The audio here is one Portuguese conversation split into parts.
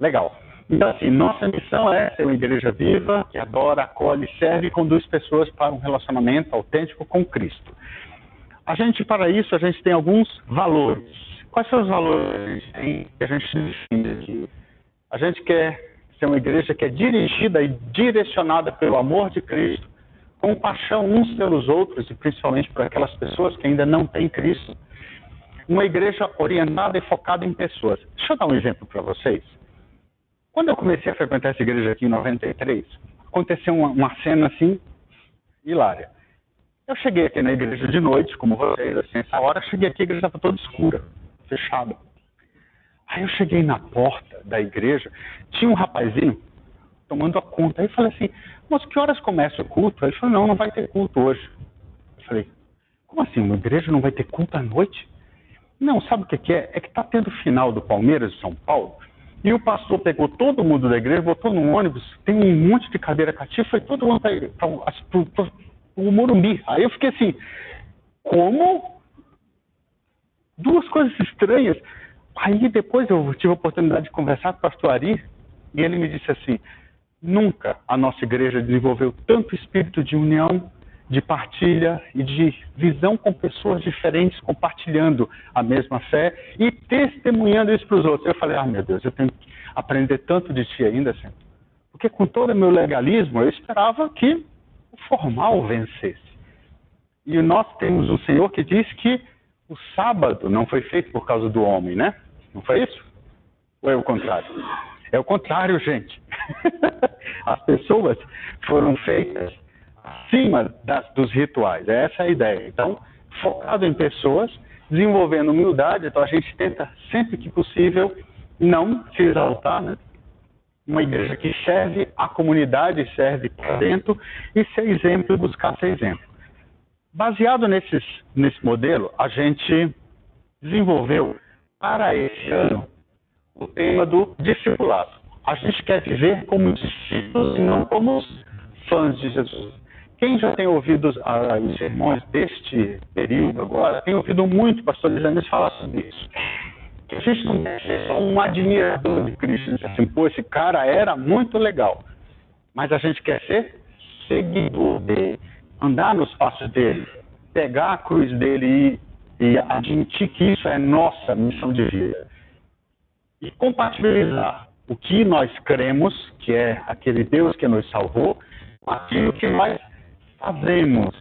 Legal. Então, assim, nossa missão é ser uma igreja viva, que adora, acolhe, serve e conduz pessoas para um relacionamento autêntico com Cristo. Para isso, a gente tem alguns valores. Quais são os valores que a gente tem, que a gente define aqui? A gente quer ser uma igreja que é dirigida e direcionada pelo amor de Cristo, com paixão uns pelos outros e principalmente por aquelas pessoas que ainda não têm Cristo. Uma igreja orientada e focada em pessoas. Deixa eu dar um exemplo para vocês. Quando eu comecei a frequentar essa igreja aqui em 93, aconteceu uma cena assim, hilária. Eu cheguei aqui na igreja de noite, como vocês, assim, essa hora, cheguei aqui, a igreja estava toda escura, fechada. Aí eu cheguei na porta da igreja, tinha um rapazinho tomando a conta. Aí eu falei assim, moço, que horas começa o culto? Aí ele falou, não vai ter culto hoje. Eu falei, como assim, uma igreja não vai ter culto à noite? Não, sabe o que é? É que está tendo o final do Palmeiras de São Paulo, e o pastor pegou todo mundo da igreja, botou num ônibus, tem um monte de cadeira cativa, foi todo mundo para o Morumbi. Aí eu fiquei assim, como? Duas coisas estranhas. Aí depois eu tive a oportunidade de conversar com o pastor Ari, e ele me disse assim, nunca a nossa igreja desenvolveu tanto espírito de união, de partilha e de visão com pessoas diferentes, compartilhando a mesma fé e testemunhando isso para os outros. Eu falei, meu Deus, eu tenho que aprender tanto de ti ainda, Senhor. Porque com todo o meu legalismo, eu esperava que o formal vencesse. E nós temos um Senhor que diz que o sábado não foi feito por causa do homem, né? Não foi isso? Ou é o contrário? É o contrário, gente. As pessoas foram feitas acima dos rituais. Essa é a ideia. Então, focado em pessoas, desenvolvendo humildade, então a gente tenta, sempre que possível, não se exaltar, né? Uma igreja que serve a comunidade, serve para dentro, e ser exemplo e buscar ser exemplo. Baseado nesse modelo, a gente desenvolveu para esse ano o tema do discipulado. A gente quer viver como discípulos e não como fãs de Jesus. Quem já tem ouvido os sermões deste período agora, tem ouvido muito o pastor Isaías falar sobre isso. Que a gente não quer ser só um admirador de Cristo. Assim, pô, esse cara era muito legal. Mas a gente quer ser seguidor dele, andar nos passos dele, pegar a cruz dele e admitir que isso é nossa missão de vida. E compatibilizar o que nós cremos, que é aquele Deus que nos salvou, com aquilo que nós fazemos,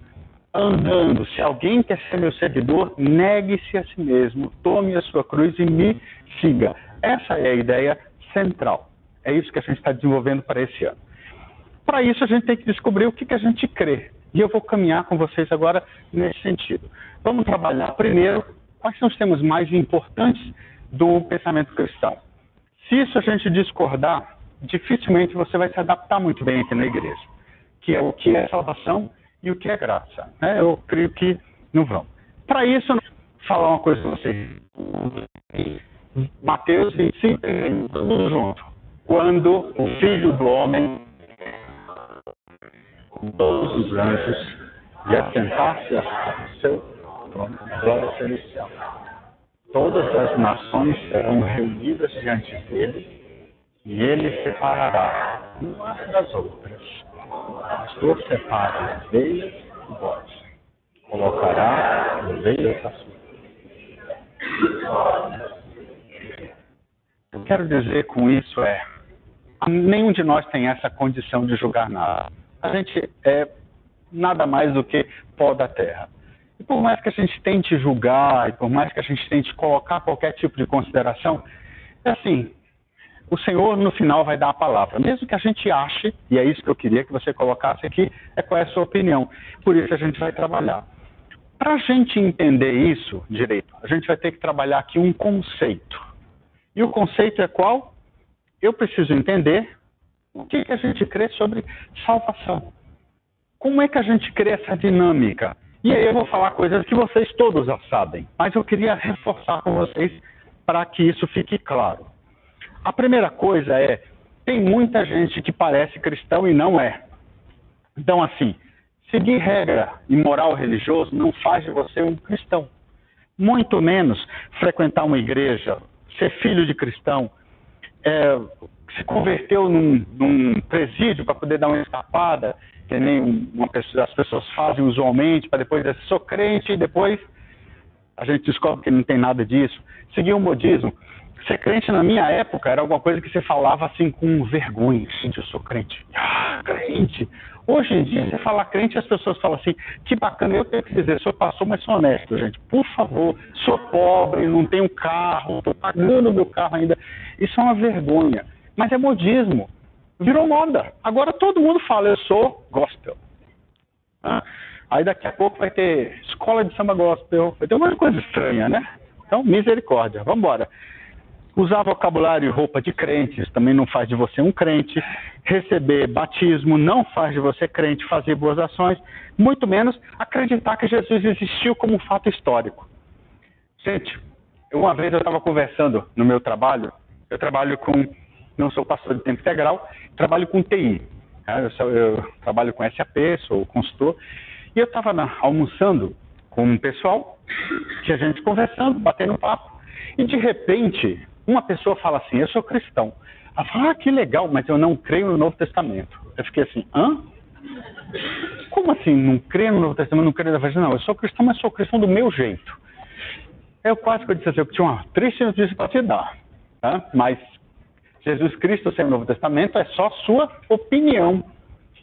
andando. Se alguém quer ser meu seguidor, negue-se a si mesmo, tome a sua cruz e me siga. Essa é a ideia central. É isso que a gente está desenvolvendo para esse ano. Para isso, a gente tem que descobrir o que a gente crê. E eu vou caminhar com vocês agora nesse sentido. Vamos trabalhar primeiro quais são os temas mais importantes do pensamento cristão. Se isso a gente discordar, dificilmente você vai se adaptar muito bem aqui na igreja, que é o que é salvação e o que é graça. Eu creio que não vão. Para isso, eu vou falar uma coisa para vocês. Mateus 25, tudo junto. Quando o Filho do Homem, com todos os anjos, e assentar-se a seu trono, glória celestial. Todas as nações serão reunidas diante dele, e ele separará umas das outras. O pastor separa ovelhas e bodes. Colocará ovelhas à sua. Eu quero dizer com isso nenhum de nós tem essa condição de julgar nada. A gente é nada mais do que pó da terra. E por mais que a gente tente julgar, e por mais que a gente tente colocar qualquer tipo de consideração, é assim, o Senhor no final vai dar a palavra. Mesmo que a gente ache, e é isso que eu queria que você colocasse aqui, qual é a sua opinião. Por isso a gente vai trabalhar. Para a gente entender isso direito, a gente vai ter que trabalhar aqui um conceito. E o conceito é qual? Eu preciso entender o que a gente crê sobre salvação. Como é que a gente crê essa dinâmica? E aí eu vou falar coisas que vocês todos já sabem, mas eu queria reforçar com vocês para que isso fique claro. A primeira coisa tem muita gente que parece cristão e não é. Então, assim, seguir regra e moral religioso não faz de você um cristão. Muito menos frequentar uma igreja, ser filho de cristão, se converteu num presídio para poder dar uma escapada, que nem as pessoas fazem usualmente, para depois dizer, sou crente, e depois a gente descobre que não tem nada disso. Seguir o modismo. Ser crente na minha época era alguma coisa que você falava assim com vergonha. Gente, eu sou crente. Ah, crente. Hoje em dia, você falar crente, as pessoas falam assim, que bacana, eu tenho que dizer, sou pastor, mas sou honesto, gente. Por favor, sou pobre, não tenho carro, estou pagando o meu carro ainda. Isso é uma vergonha. Mas é modismo. Virou moda. Agora todo mundo fala, eu sou gospel. Aí daqui a pouco vai ter escola de samba gospel, vai ter uma coisa estranha, né? Então, misericórdia. Vamos embora. Usar vocabulário e roupa de crentes também não faz de você um crente. Receber batismo não faz de você crente. Fazer boas ações, muito menos acreditar que Jesus existiu como um fato histórico. Gente, uma vez eu estava conversando no meu trabalho, eu trabalho não sou pastor de tempo integral, trabalho com TI. Eu trabalho com SAP, sou consultor, e eu estava almoçando com um pessoal, que a gente conversando, batendo papo, e de repente uma pessoa fala assim, eu sou cristão. Ela fala, que legal, mas eu não creio no Novo Testamento. Eu fiquei assim, hã? Como assim, não creio no Novo Testamento, não creio na verdade? Não, eu sou cristão, mas sou cristão do meu jeito. Eu quase que eu disse assim, eu tinha uma triste notícia para te dar. Tá? Mas Jesus Cristo sem o Novo Testamento é só sua opinião.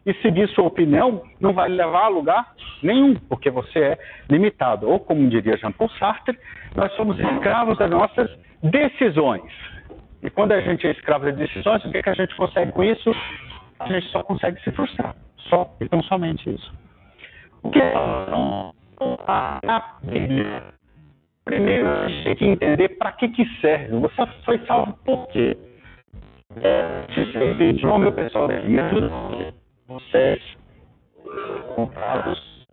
E seguir sua opinião não vai levar a lugar nenhum, porque você é limitado. Ou, como diria Jean-Paul Sartre, nós somos escravos das nossas decisões. E quando a gente é escravo das decisões, o que a gente consegue com isso? A gente só consegue se frustrar. Só, então somente isso. O que é a Bíblia? Primeiro, a gente tem que entender para que serve. Você foi salvo por quê? João, meu pessoal, vocês comprados.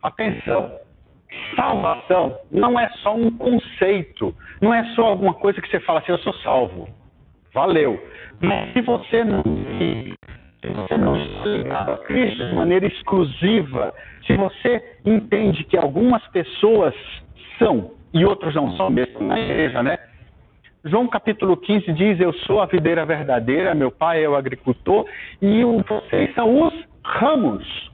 Atenção, salvação não é só um conceito, não é só alguma coisa que você fala assim, eu sou salvo, valeu. Mas se você não está ligado a Cristo de maneira exclusiva, se você entende que algumas pessoas são e outros não são, mesmo na igreja, né? João capítulo 15 diz, eu sou a videira verdadeira, meu pai é o agricultor e vocês são os ramos.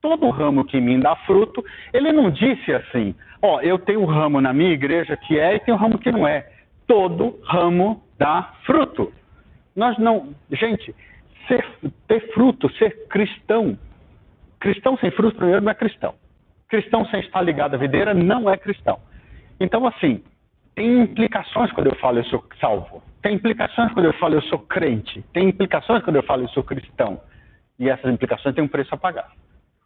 Todo ramo que em mim dá fruto, ele não disse assim, eu tenho um ramo na minha igreja que é e tem um ramo que não é. Todo ramo dá fruto. Nós não, gente, ter fruto, ser cristão sem fruto primeiro não é cristão. Cristão sem estar ligado à videira não é cristão. Então assim, tem implicações quando eu falo eu sou salvo. Tem implicações quando eu falo eu sou crente. Tem implicações quando eu falo eu sou cristão. E essas implicações têm um preço a pagar.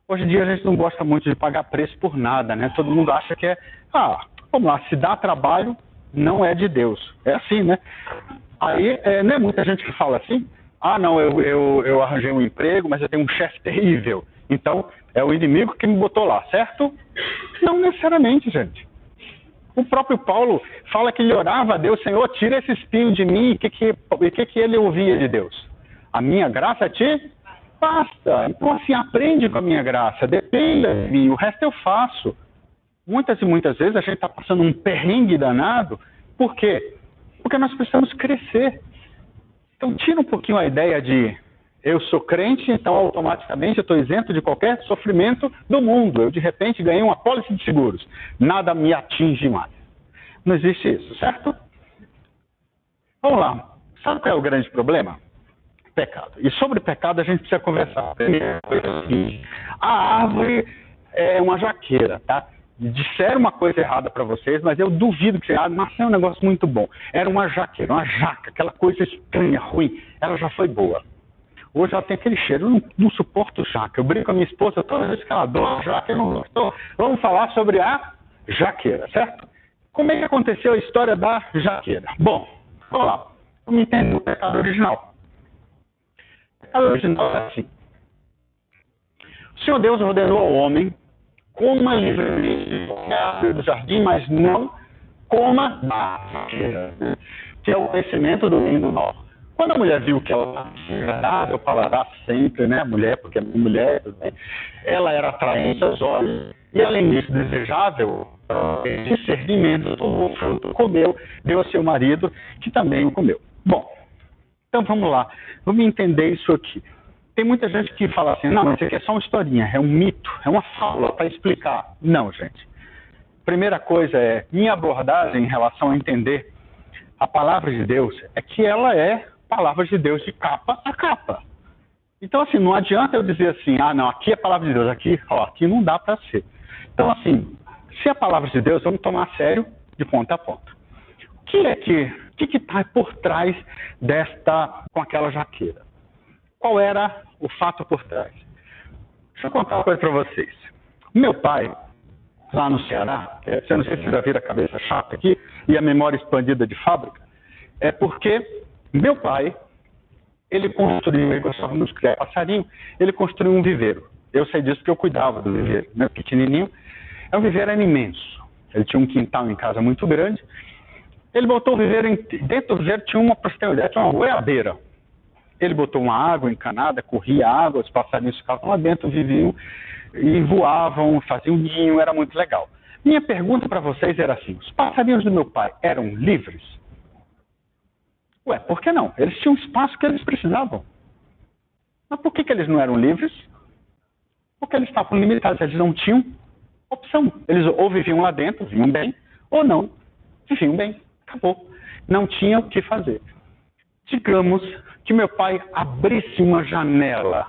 Hoje em dia a gente não gosta muito de pagar preço por nada, né? Todo mundo acha que vamos lá, se dá trabalho, não é de Deus. É assim, né? Aí, não é muita gente que fala assim, não, eu arranjei um emprego, mas eu tenho um chefe terrível. Então, é o inimigo que me botou lá, certo? Não necessariamente, gente. O próprio Paulo fala que ele orava a Deus, Senhor, tira esse espinho de mim. E o que ele ouvia de Deus? A minha graça te basta. Então, assim, aprende com a minha graça, dependa de mim, o resto eu faço. Muitas e muitas vezes a gente está passando um perrengue danado. Por quê? Porque nós precisamos crescer. Então, tira um pouquinho a ideia de eu sou crente, então automaticamente eu estou isento de qualquer sofrimento do mundo. Eu, de repente, ganhei uma pólice de seguros. Nada me atinge mais. Não existe isso, certo? Vamos lá. Sabe qual é o grande problema? Pecado. E sobre pecado a gente precisa conversar. Primeira coisa é a seguinte. A árvore é uma jaqueira, tá? Disseram uma coisa errada para vocês, mas eu duvido que seja, mas é um negócio muito bom. Era uma jaqueira, uma jaca, aquela coisa estranha, ruim. Ela já foi boa. Hoje ela tem aquele cheiro, eu não suporto jaca. Eu brinco com a minha esposa, toda vez que ela adora jaca, eu não gosto. Vamos falar sobre a jaqueira, certo? Como é que aconteceu a história da jaqueira? Bom, vamos lá. Vamos entender o pecado original. O pecado original é assim. O Senhor Deus ordenou ao homem, coma livremente qualquer árvore do jardim, mas não coma da jaqueira, que é o conhecimento do bem e do mal. Quando a mulher viu que ela era agradável, paladar sempre, né? A mulher, porque é mulher, ela era atraente aos olhos, e além disso, desejável, discernimento, tomou o fruto, comeu, deu ao seu marido, que também o comeu. Bom, então vamos lá, vamos entender isso aqui. Tem muita gente que fala assim, não, isso aqui é só uma historinha, é um mito, é uma fábula para explicar. Não, gente. Primeira coisa é, minha abordagem em relação a entender a palavra de Deus é que ela é palavra de Deus de capa a capa. Então, assim, não adianta eu dizer assim, ah, não, aqui é a palavra de Deus, aqui, ó, aqui não dá para ser. Então, assim, se é a palavra de Deus, vamos tomar a sério de ponta a ponta. O que está por trás desta, com aquela jaqueira? Qual era o fato por trás? Deixa eu contar uma coisa para vocês. Meu pai, lá no Ceará, eu não sei se vocês já viram a cabeça chata aqui, e a memória expandida de fábrica, é porque meu pai, ele gostava muito de criar passarinho, ele construiu um viveiro. Eu sei disso porque eu cuidava do viveiro, né, pequenininho. O viveiro era imenso. Ele tinha um quintal em casa muito grande. Ele botou o viveiro, dentro do viveiro tinha uma goiabeira. Ele botou uma água encanada, corria água, os passarinhos ficavam lá dentro, viviam e voavam, faziam ninho, era muito legal. Minha pergunta para vocês era assim, os passarinhos do meu pai eram livres? Ué, por que não? Eles tinham espaço que eles precisavam. Mas por que eles não eram livres? Porque eles estavam limitados, eles não tinham opção. Eles ou viviam lá dentro, viviam bem, ou não, viviam bem. Acabou. Não tinha o que fazer. Digamos que meu pai abrisse uma janela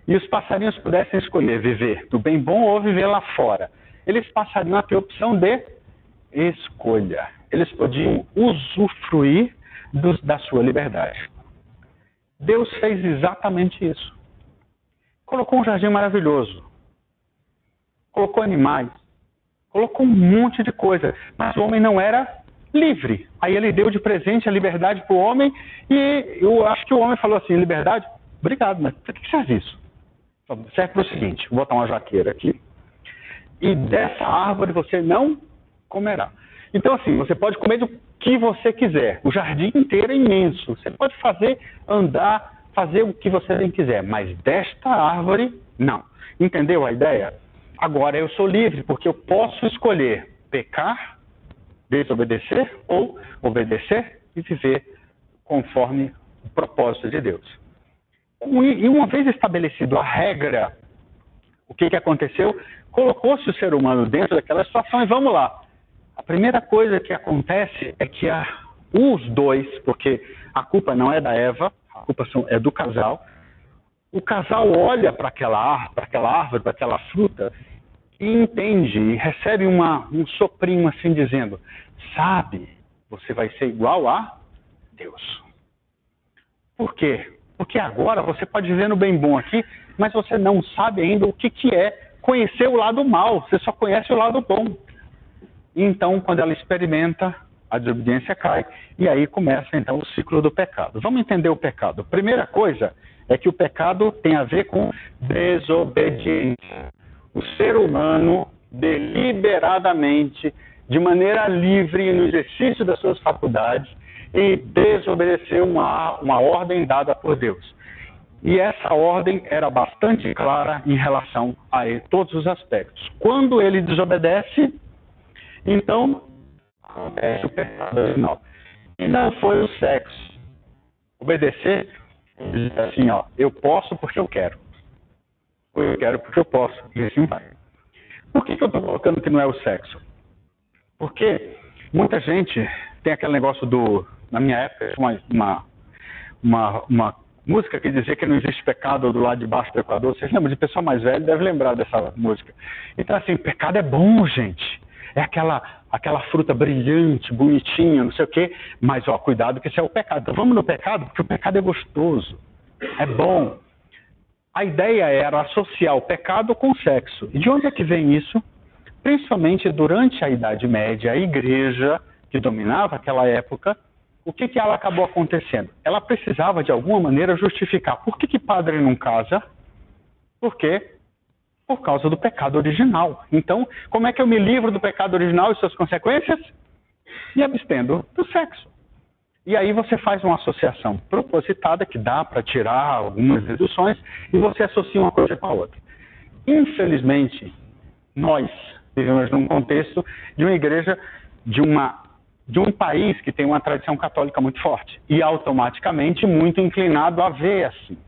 e os passarinhos pudessem escolher viver do bem bom ou viver lá fora. Eles passariam a ter a opção de escolha. Eles podiam usufruir da sua liberdade. Deus fez exatamente isso. Colocou um jardim maravilhoso. Colocou animais. Colocou um monte de coisa. Mas o homem não era livre. Aí ele deu de presente a liberdade para o homem e eu acho que o homem falou assim, liberdade? Obrigado, mas para que serve isso? Serve para o seguinte, vou botar uma jaqueira aqui e dessa árvore você não comerá. Então assim, você pode comer do que você quiser. O jardim inteiro é imenso. Você pode fazer, andar, fazer o que você bem quiser, mas desta árvore, não. Entendeu a ideia? Agora eu sou livre porque eu posso escolher pecar, desobedecer ou obedecer e viver conforme o propósito de Deus. E uma vez estabelecido a regra, o que aconteceu? Colocou-se o ser humano dentro daquela situação e vamos lá. A primeira coisa que acontece é que os dois, porque a culpa não é da Eva, a culpa é do casal, o casal olha para aquela árvore, para aquela fruta e entende, e recebe um soprinho assim dizendo, sabe, você vai ser igual a Deus. Por quê? Porque agora você pode viver no bem bom aqui, mas você não sabe ainda o que é conhecer o lado mal, você só conhece o lado bom. Então, quando ela experimenta, a desobediência cai, e aí começa então o ciclo do pecado. Vamos entender o pecado. A primeira coisa é que o pecado tem a ver com desobediência. O ser humano, deliberadamente, de maneira livre, no exercício das suas faculdades, e desobedeceu uma ordem dada por Deus. E essa ordem era bastante clara em relação a todos os aspectos. Quando ele desobedece, então acontece o pecado original. E não foi o sexo. Obedecer, diz assim, ó, eu posso porque eu quero. Ou eu quero porque eu posso. E assim vai. Por que eu estou colocando que não é o sexo? Porque muita gente tem aquele negócio na minha época, uma música que dizia que não existe pecado do lado de baixo do Equador. Vocês lembram? De pessoa mais velha deve lembrar dessa música. Então assim, pecado é bom, gente. É aquela fruta brilhante, bonitinha, não sei o quê. Mas ó, cuidado que isso é o pecado. Então vamos no pecado, porque o pecado é gostoso. É bom. A ideia era associar o pecado com o sexo. E de onde é que vem isso? Principalmente durante a Idade Média, a igreja que dominava aquela época, o que ela acabou acontecendo? Ela precisava, de alguma maneira, justificar. Por que padre não casa? Por quê? Por causa do pecado original. Então, como é que eu me livro do pecado original e suas consequências? Me abstendo do sexo. E aí você faz uma associação propositada, que dá para tirar algumas deduções, e você associa uma coisa com a outra. Infelizmente, nós vivemos num contexto de uma igreja, de um país que tem uma tradição católica muito forte, e automaticamente muito inclinado a ver assim.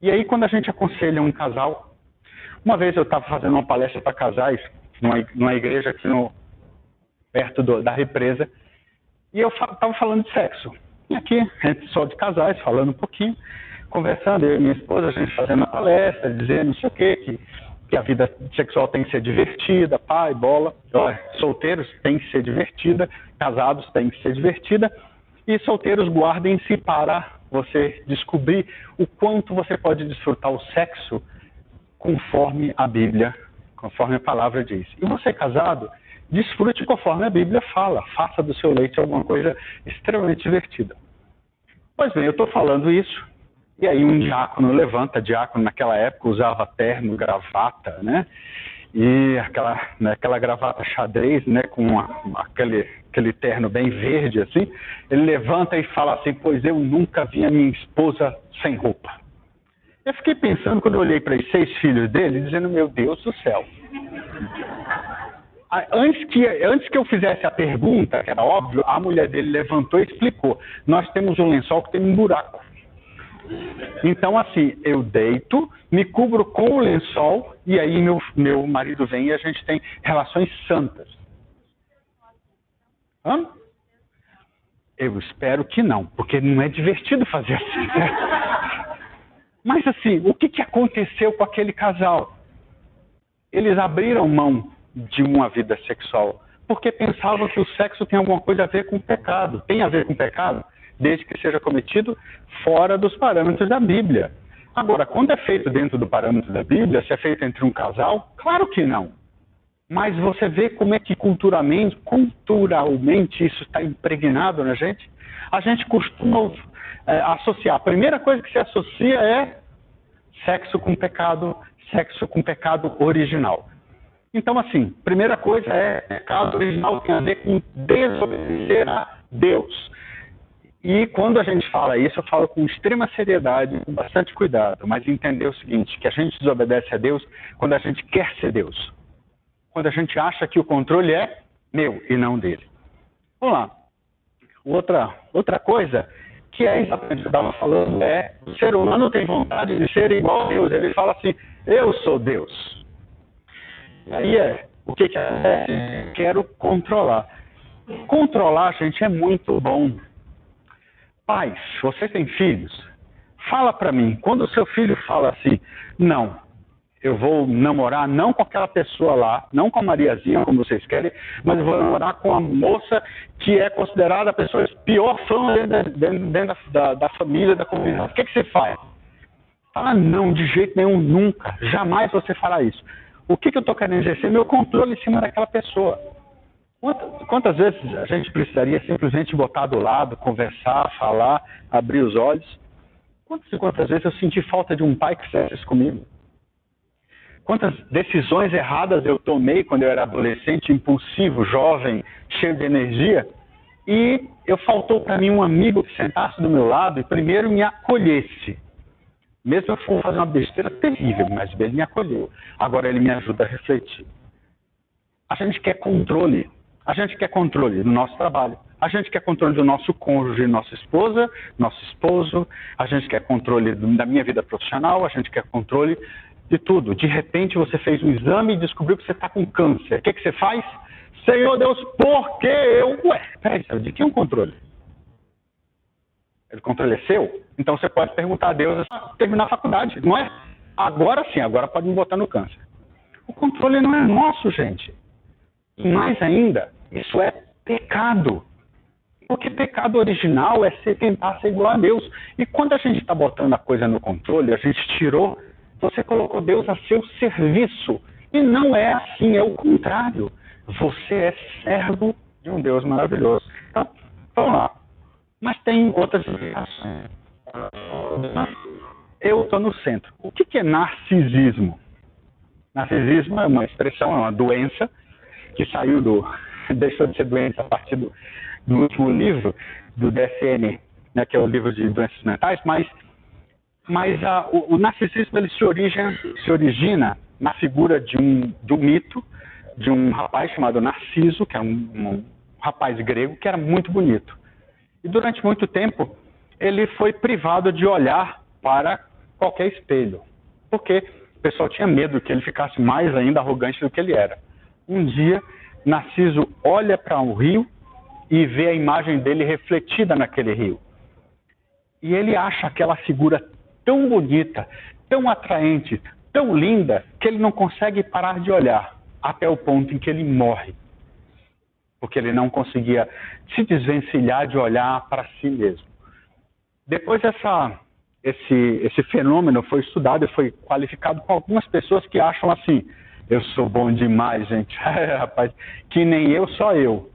E aí quando a gente aconselha um casal, uma vez eu estava fazendo uma palestra para casais, numa igreja aqui perto da represa, e eu estava falando de sexo. E aqui, gente só de casais, falando um pouquinho, conversando, eu e minha esposa, a gente fazendo a palestra, dizendo não sei o quê, que a vida sexual tem que ser divertida, pai, bola, solteiros tem que ser divertida, casados tem que ser divertida, e solteiros guardem-se para você descobrir o quanto você pode desfrutar o sexo conforme a Bíblia, conforme a palavra diz. E você casado, desfrute conforme a Bíblia fala, faça do seu leite alguma coisa extremamente divertida. Pois bem, eu estou falando isso, e aí um diácono levanta, diácono naquela época usava terno, gravata, né? E aquela gravata xadrez, né? Com aquele terno bem verde, assim. Ele levanta e fala assim, pois eu nunca vi a minha esposa sem roupa. Eu fiquei pensando, quando eu olhei para os 6 filhos dele, dizendo, meu Deus do céu. Antes que eu fizesse a pergunta, que era óbvio, a mulher dele levantou e explicou. Nós temos um lençol que tem um buraco. Então, assim, eu deito, me cubro com o lençol e aí meu marido vem e a gente tem relações santas. Hã? Eu espero que não, porque não é divertido fazer assim. Né? Mas, assim, o que aconteceu com aquele casal? Eles abriram mão de uma vida sexual porque pensavam que o sexo tem alguma coisa a ver com pecado. Tem a ver com pecado? Desde que seja cometido fora dos parâmetros da Bíblia. Agora, quando é feito dentro do parâmetro da Bíblia, se é feito entre um casal, claro que não. Mas você vê como é que culturalmente isso está impregnado na gente. A gente costuma associar. A primeira coisa que se associa é sexo com pecado original. Então, assim, primeira coisa é pecado original tem a ver com desobedecer a Deus. E quando a gente fala isso, eu falo com extrema seriedade, com bastante cuidado, mas entender o seguinte, que a gente desobedece a Deus quando a gente quer ser Deus. Quando a gente acha que o controle é meu e não dele. Vamos lá. Outra coisa que é exatamente o que eu estava falando é o ser humano tem vontade de ser igual a Deus. Ele fala assim, eu sou Deus. E aí o que acontece? Quero controlar. Controlar, gente, é muito bom. Pais, vocês têm filhos? Fala para mim, quando o seu filho fala assim, não, eu vou namorar não com aquela pessoa lá, não com a Mariazinha, como vocês querem, mas eu vou namorar com a moça que é considerada a pessoa pior fã dentro da família, da comunidade. O que você faz? Fala, não, de jeito nenhum, nunca, jamais você fará isso. O que eu estou querendo exercer? Meu controle em cima daquela pessoa. Quantas vezes a gente precisaria simplesmente botar do lado, conversar, falar, abrir os olhos? Quantas vezes eu senti falta de um pai que fizesse isso comigo? Quantas decisões erradas eu tomei quando eu era adolescente, impulsivo, jovem, cheio de energia, e faltou para mim um amigo que sentasse do meu lado e primeiro me acolhesse. Mesmo eu for fazer uma besteira terrível, mas ele me acolheu. Agora ele me ajuda a refletir. A gente quer controle. A gente quer controle do nosso trabalho. A gente quer controle do nosso cônjuge, nossa esposa, nosso esposo. A gente quer controle da minha vida profissional. A gente quer controle de tudo. De repente você fez um exame e descobriu que você está com câncer. O que você faz? Senhor Deus, por que eu... Peraí, de que é um controle? O controle é seu? Então você pode perguntar a Deus, terminar a faculdade, não é? Agora sim, agora pode me botar no câncer. O controle não é nosso, gente. E mais ainda, isso é pecado. Porque pecado original é tentar ser igual a Deus. E quando a gente está botando a coisa no controle, a gente tirou, você colocou Deus a seu serviço. E não é assim, é o contrário. Você é servo de um Deus maravilhoso. Então, vamos lá. Mas tem outras explicações. Eu estou no centro. O que é narcisismo? Narcisismo é uma expressão, é uma doença que saiu deixou de ser doença a partir do último livro, do DSM, né, que é o livro de doenças mentais, mas o narcisismo ele se origina na figura de um mito, de um rapaz chamado Narciso, que é um rapaz grego que era muito bonito. E durante muito tempo ele foi privado de olhar para qualquer espelho, porque o pessoal tinha medo que ele ficasse mais ainda arrogante do que ele era. Um dia, Narciso olha para um rio e vê a imagem dele refletida naquele rio. E ele acha aquela figura tão bonita, tão atraente, tão linda, que ele não consegue parar de olhar, até o ponto em que ele morre. Porque ele não conseguia se desvencilhar de olhar para si mesmo. Depois esse fenômeno foi estudado e foi qualificado com algumas pessoas que acham assim: eu sou bom demais, gente. Rapaz, que nem eu, só eu.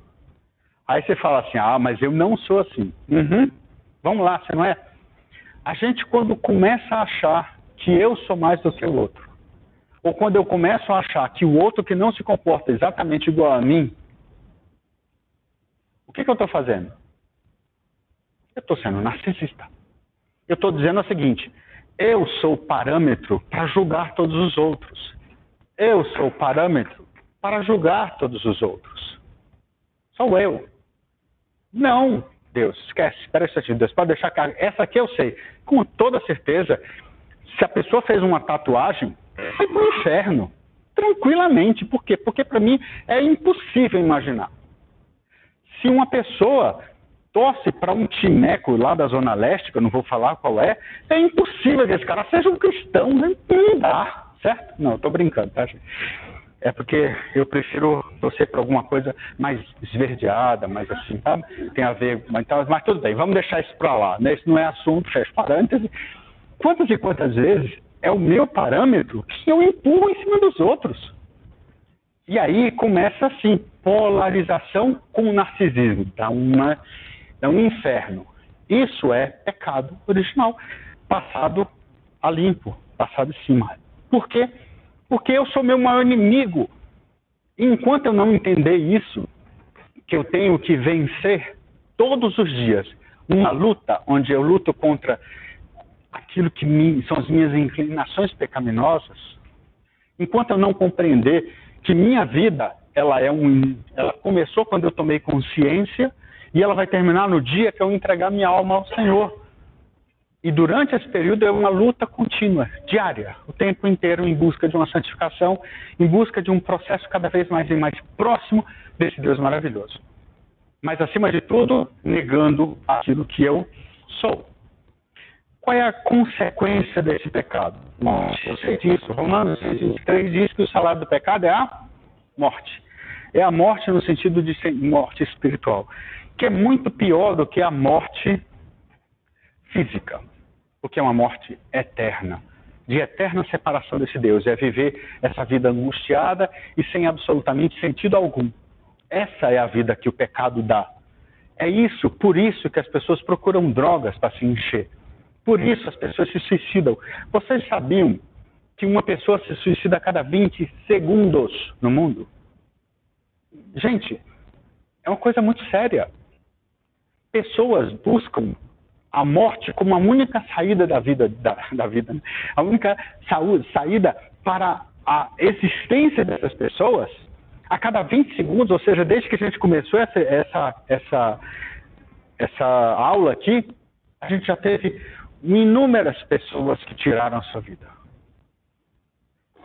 Aí você fala assim: ah, mas eu não sou assim. Vamos lá, você não é? A gente, quando começa a achar que eu sou mais do que o outro, ou quando eu começo a achar que o outro que não se comporta exatamente igual a mim, o que eu estou fazendo? Eu estou sendo narcisista. Eu estou dizendo o seguinte: eu sou o parâmetro para julgar todos os outros. Eu sou o parâmetro para julgar todos os outros. Sou eu. Não, Deus, esquece. Espera isso aqui, Deus, pode deixar cá. Essa aqui eu sei. Com toda certeza, se a pessoa fez uma tatuagem, vai para o inferno. Tranquilamente. Por quê? Porque para mim é impossível imaginar. Se uma pessoa torce para um timeco lá da Zona Leste, que eu não vou falar qual é impossível que esse cara seja um cristão, não dá, certo? Não, eu estou brincando, tá, gente? É porque eu prefiro torcer para alguma coisa mais esverdeada, mais assim, tá? Tem a ver, mas tudo bem, vamos deixar isso para lá, né? Isso não é assunto, fecha parênteses. Quantas e quantas vezes é o meu parâmetro que eu empurro em cima dos outros? E aí começa assim, polarização com o narcisismo, dá um inferno. Isso é pecado original, passado a limpo, passado em cima. Por quê? Porque eu sou meu maior inimigo. E enquanto eu não entender isso, que eu tenho que vencer todos os dias uma luta onde eu luto contra aquilo que são as minhas inclinações pecaminosas, enquanto eu não compreender que minha vida ela começou quando eu tomei consciência e ela vai terminar no dia que eu entregar minha alma ao Senhor. E durante esse período é uma luta contínua, diária, o tempo inteiro em busca de uma santificação, em busca de um processo cada vez mais e mais próximo desse Deus maravilhoso. Mas, acima de tudo, negando aquilo que eu sou. Qual é a consequência desse pecado? Morte. Eu sei disso. Romanos 6,23 diz que o salário do pecado é a morte. É a morte no sentido de morte espiritual, que é muito pior do que a morte física, porque é uma morte eterna, de eterna separação desse Deus, é viver essa vida angustiada e sem absolutamente sentido algum. Essa é a vida que o pecado dá. É isso, por isso que as pessoas procuram drogas para se encher. Por isso as pessoas se suicidam. Vocês sabiam que uma pessoa se suicida a cada 20 segundos no mundo? Gente, é uma coisa muito séria. Pessoas buscam a morte como a única saída da vida, né? A única saída para a existência dessas pessoas a cada 20 segundos, ou seja, desde que a gente começou essa aula aqui, a gente já teve inúmeras pessoas que tiraram a sua vida.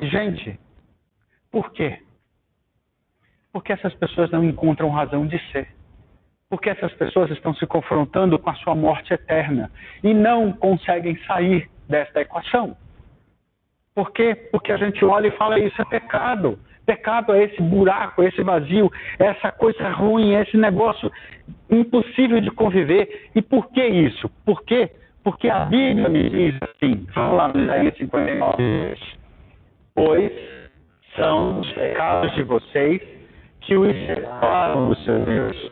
Gente, por quê? Porque essas pessoas não encontram razão de ser. Porque essas pessoas estão se confrontando com a sua morte eterna e não conseguem sair desta equação. Por quê? Porque a gente olha e fala: isso é pecado. Pecado é esse buraco, esse vazio, essa coisa ruim, esse negócio impossível de conviver. E por que isso? Por quê? Porque a Bíblia me diz assim, vamos lá no Isaías 59, pois são os pecados de vocês que os separam do seu Deus.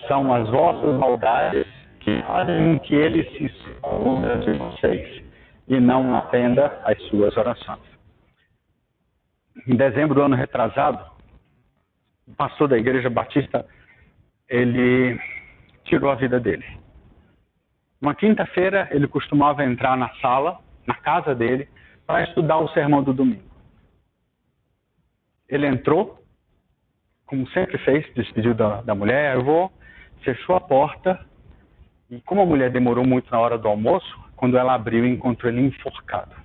São as vossas maldades que fazem que ele se esconda de vocês e não atenda às suas orações. Em dezembro do ano retrasado, o pastor da Igreja Batista, ele tirou a vida dele. Uma quinta-feira, ele costumava entrar na sala, na casa dele, para estudar o sermão do domingo. Ele entrou, como sempre fez, despediu da mulher, fechou a porta, e como a mulher demorou muito na hora do almoço, quando ela abriu, encontrou ele enforcado.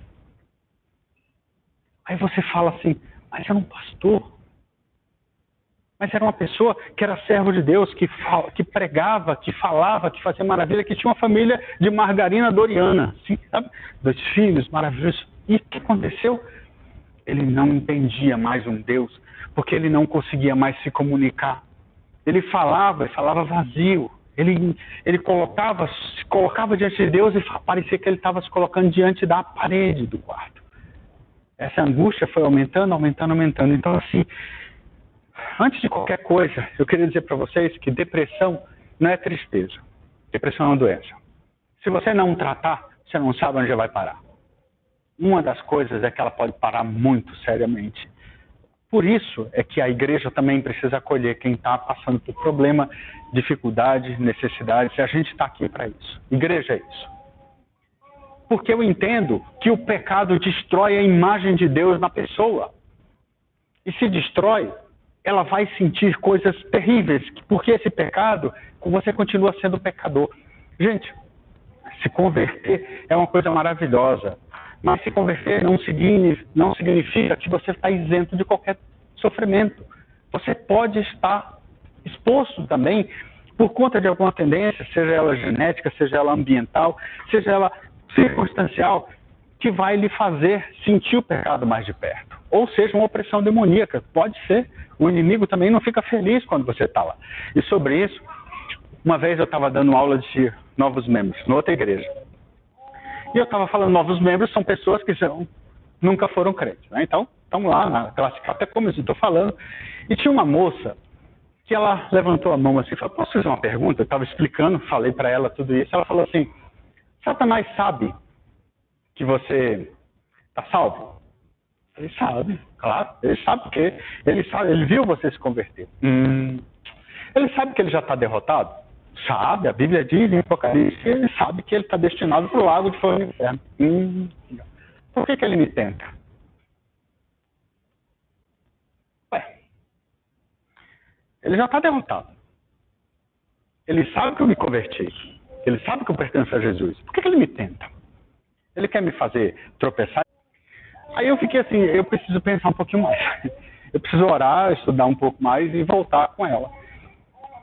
Aí você fala assim, mas era um pastor. Mas era uma pessoa que era servo de Deus, que pregava, que falava, que fazia maravilha, que tinha uma família de margarina doriana, assim, sabe? 2 filhos maravilhosos. E o que aconteceu? Ele não entendia mais um Deus, porque ele não conseguia mais se comunicar. Ele falava vazio. Ele se colocava diante de Deus e parecia que ele estava se colocando diante da parede do quarto. Essa angústia foi aumentando. Então, assim, antes de qualquer coisa, eu queria dizer para vocês que depressão não é tristeza. Depressão é uma doença. Se você não tratar, você não sabe onde vai parar. Uma das coisas é que ela pode parar muito seriamente. Por isso é que a igreja também precisa acolher quem está passando por problema, dificuldade, necessidades. E a gente está aqui para isso. Igreja é isso. Porque eu entendo que o pecado destrói a imagem de Deus na pessoa. E se destrói, ela vai sentir coisas terríveis. Porque esse pecado, você continua sendo pecador. Gente, se converter é uma coisa maravilhosa. Mas se converter não significa que você está isento de qualquer sofrimento. Você pode estar exposto também por conta de alguma tendência, seja ela genética, seja ela ambiental, seja ela circunstancial, que vai lhe fazer sentir o pecado mais de perto. Ou seja, uma opressão demoníaca. Pode ser. O inimigo também não fica feliz quando você está lá. E sobre isso, uma vez eu estava dando aula de novos membros, em outra igreja. E eu estava falando, novos membros são pessoas que nunca foram crentes, né? Então, estamos lá na classificação, até como eu estou falando. E tinha uma moça que ela levantou a mão assim e falou, posso fazer uma pergunta? Eu estava explicando, falei para ela tudo isso. Ela falou assim, Satanás sabe que você está salvo? Ele sabe, claro. Ele sabe porque ele viu você se converter. Ele sabe que ele já está derrotado? Sabe, a Bíblia diz em Apocalipse que ele sabe que ele está destinado para o lago de fogo e inferno. Por que ele me tenta? Ele já está derrotado. Ele sabe que eu me converti. Ele sabe que eu pertenço a Jesus. Por que ele me tenta? Ele quer me fazer tropeçar? Aí eu fiquei assim, eu preciso pensar um pouquinho mais. Eu preciso orar, estudar um pouco mais e voltar com ela.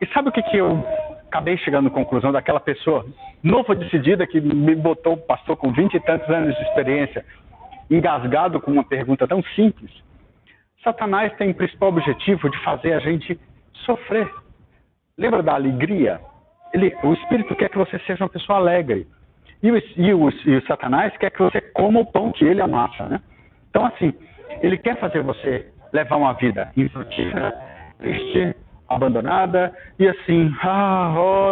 E sabe o que eu acabei chegando à conclusão daquela pessoa nova, decidida, que me botou, passou com 20 e tantos anos de experiência, engasgado com uma pergunta tão simples? Satanás tem o principal objetivo de fazer a gente sofrer. Lembra da alegria? O Espírito quer que você seja uma pessoa alegre. E o Satanás quer que você coma o pão que ele amassa, né? Então, assim, ele quer fazer você levar uma vida infrutífera, triste, abandonada, e assim,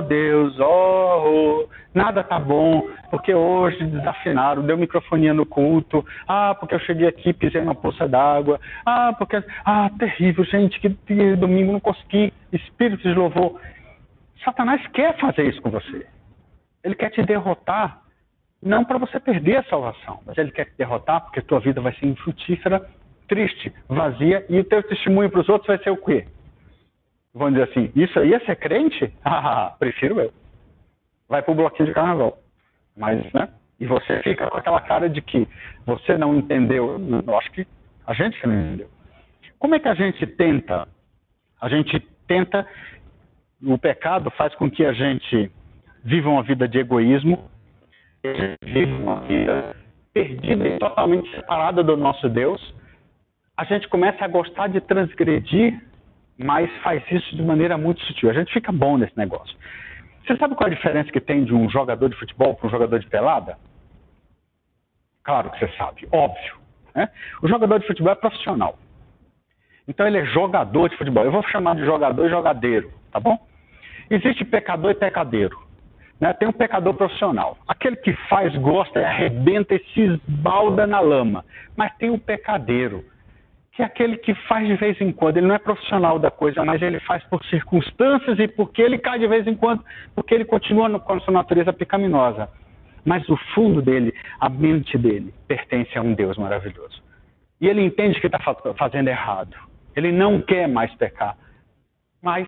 Deus, nada tá bom, porque hoje desafinaram, deu microfonia no culto, porque eu cheguei aqui, pisei numa poça d'água, terrível, gente, que domingo não consegui, espírito de louvor. Satanás quer fazer isso com você. Ele quer te derrotar, não para você perder a salvação, mas ele quer te derrotar porque a tua vida vai ser infrutífera, triste, vazia, e o teu testemunho para os outros vai ser o quê? Vão dizer assim, isso aí é ser crente? Prefiro eu. Vai para o bloquinho de carnaval. Mas, né? E você fica com aquela cara de que você não entendeu. Eu acho que a gente não entendeu. Como é que a gente tenta? A gente tenta, o pecado faz com que a gente viva uma vida de egoísmo, viva uma vida perdida e totalmente separada do nosso Deus. A gente começa a gostar de transgredir, mas faz isso de maneira muito sutil. A gente fica bom nesse negócio. Você sabe qual é a diferença que tem de um jogador de futebol para um jogador de pelada? Claro que você sabe, óbvio, né? O jogador de futebol é profissional. Então ele é jogador de futebol. Eu vou chamar de jogador e jogadeiro, tá bom? Existe pecador e pecadeiro, né? Tem um pecador profissional. Aquele que faz, gosta, arrebenta e se esbalda na lama. Mas tem o pecadeiro, que é aquele que faz de vez em quando. Ele não é profissional da coisa, mas ele faz por circunstâncias e porque ele cai de vez em quando, porque ele continua com a sua natureza pecaminosa. Mas o fundo dele, a mente dele, pertence a um Deus maravilhoso. E ele entende que está fazendo errado. Ele não quer mais pecar. Mas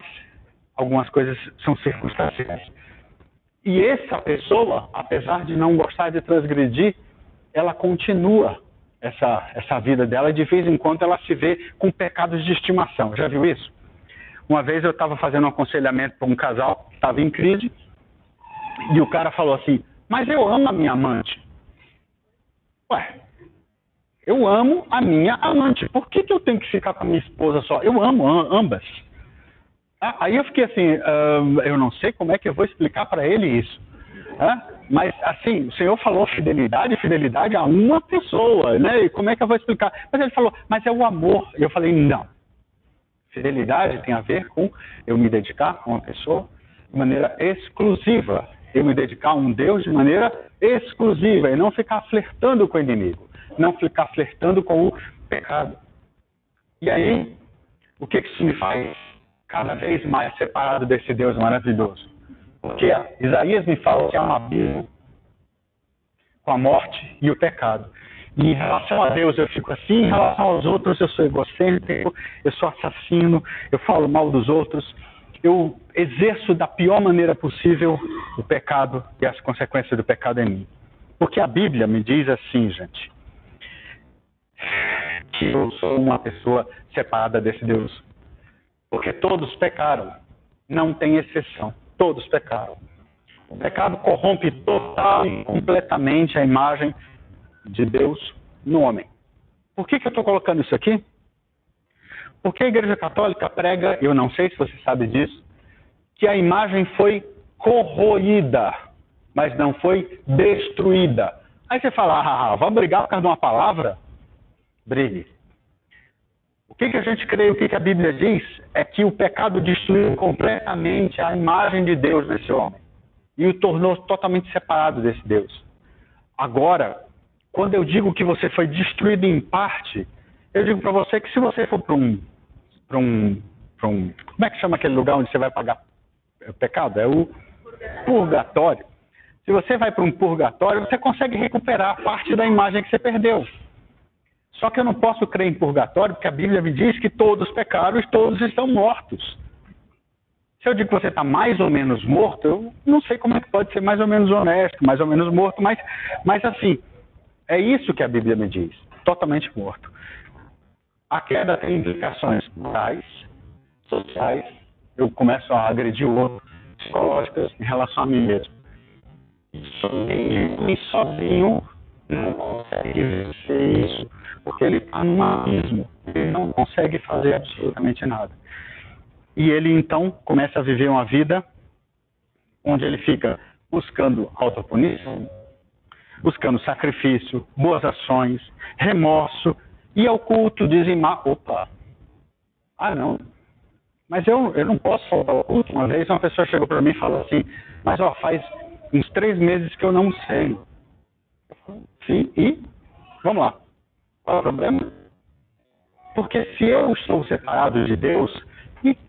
algumas coisas são circunstanciais. E essa pessoa, apesar de não gostar de transgredir, ela continua essa vida dela, e de vez em quando ela se vê com pecados de estimação. Já viu isso? Uma vez eu estava fazendo um aconselhamento para um casal que estava em crise, e o cara falou assim, mas eu amo a minha amante. Ué, eu amo a minha amante, por que eu tenho que ficar com a minha esposa só? Eu amo ambas. Aí eu fiquei assim, eu não sei como é que eu vou explicar para ele isso. Mas assim, o Senhor falou fidelidade a uma pessoa, né? E como é que eu vou explicar? Mas ele falou, mas é o amor. E eu falei, não. Fidelidade tem a ver com eu me dedicar a uma pessoa de maneira exclusiva. Eu me dedicar a um Deus de maneira exclusiva e não ficar flertando com o inimigo. Não ficar flertando com o pecado. E aí, o que isso me faz cada vez mais separado desse Deus maravilhoso? Porque Isaías me fala que há um abismo com a morte e o pecado. E em relação a Deus eu fico assim, em relação aos outros eu sou egocêntrico, eu sou assassino, eu falo mal dos outros, eu exerço da pior maneira possível o pecado e as consequências do pecado em mim. Porque a Bíblia me diz assim, gente, que eu sou uma pessoa separada desse Deus. Porque todos pecaram, não tem exceção. Todos pecaram. O pecado corrompe total e completamente a imagem de Deus no homem. Por que eu estou colocando isso aqui? Porque a Igreja Católica prega, eu não sei se você sabe disso, que a imagem foi corroída, mas não foi destruída. Aí você fala, vamos brigar por causa de uma palavra? Brigue. O que a gente crê, o que a Bíblia diz, é que o pecado destruiu completamente a imagem de Deus nesse homem. E o tornou totalmente separado desse Deus. Agora, quando eu digo que você foi destruído em parte, eu digo para você que se você for para um... Como é que chama aquele lugar onde você vai pagar o pecado? É o purgatório. Se você vai para um purgatório, você consegue recuperar parte da imagem que você perdeu. Só que eu não posso crer em purgatório, porque a Bíblia me diz que todos pecaram e todos estão mortos. Se eu digo que você está mais ou menos morto, eu não sei como é que pode ser mais ou menos honesto, mais ou menos morto, mas assim, é isso que a Bíblia me diz, totalmente morto. A queda tem implicações morais, sociais, eu começo a agredir o outro, psicológicas em relação a mim mesmo. Ninguém sozinho não consegue vencer isso, porque ele está num abismo, ele não consegue fazer absolutamente nada. E ele então começa a viver uma vida onde ele fica buscando autopunição, buscando sacrifício, boas ações, remorso, e ao culto dizimar. Opa! Não. Mas eu não posso faltar ao culto. Uma vez uma pessoa chegou para mim e falou assim, mas faz uns 3 meses que eu não sei. Sim, e vamos lá. Qual é o problema? Porque se eu estou separado de Deus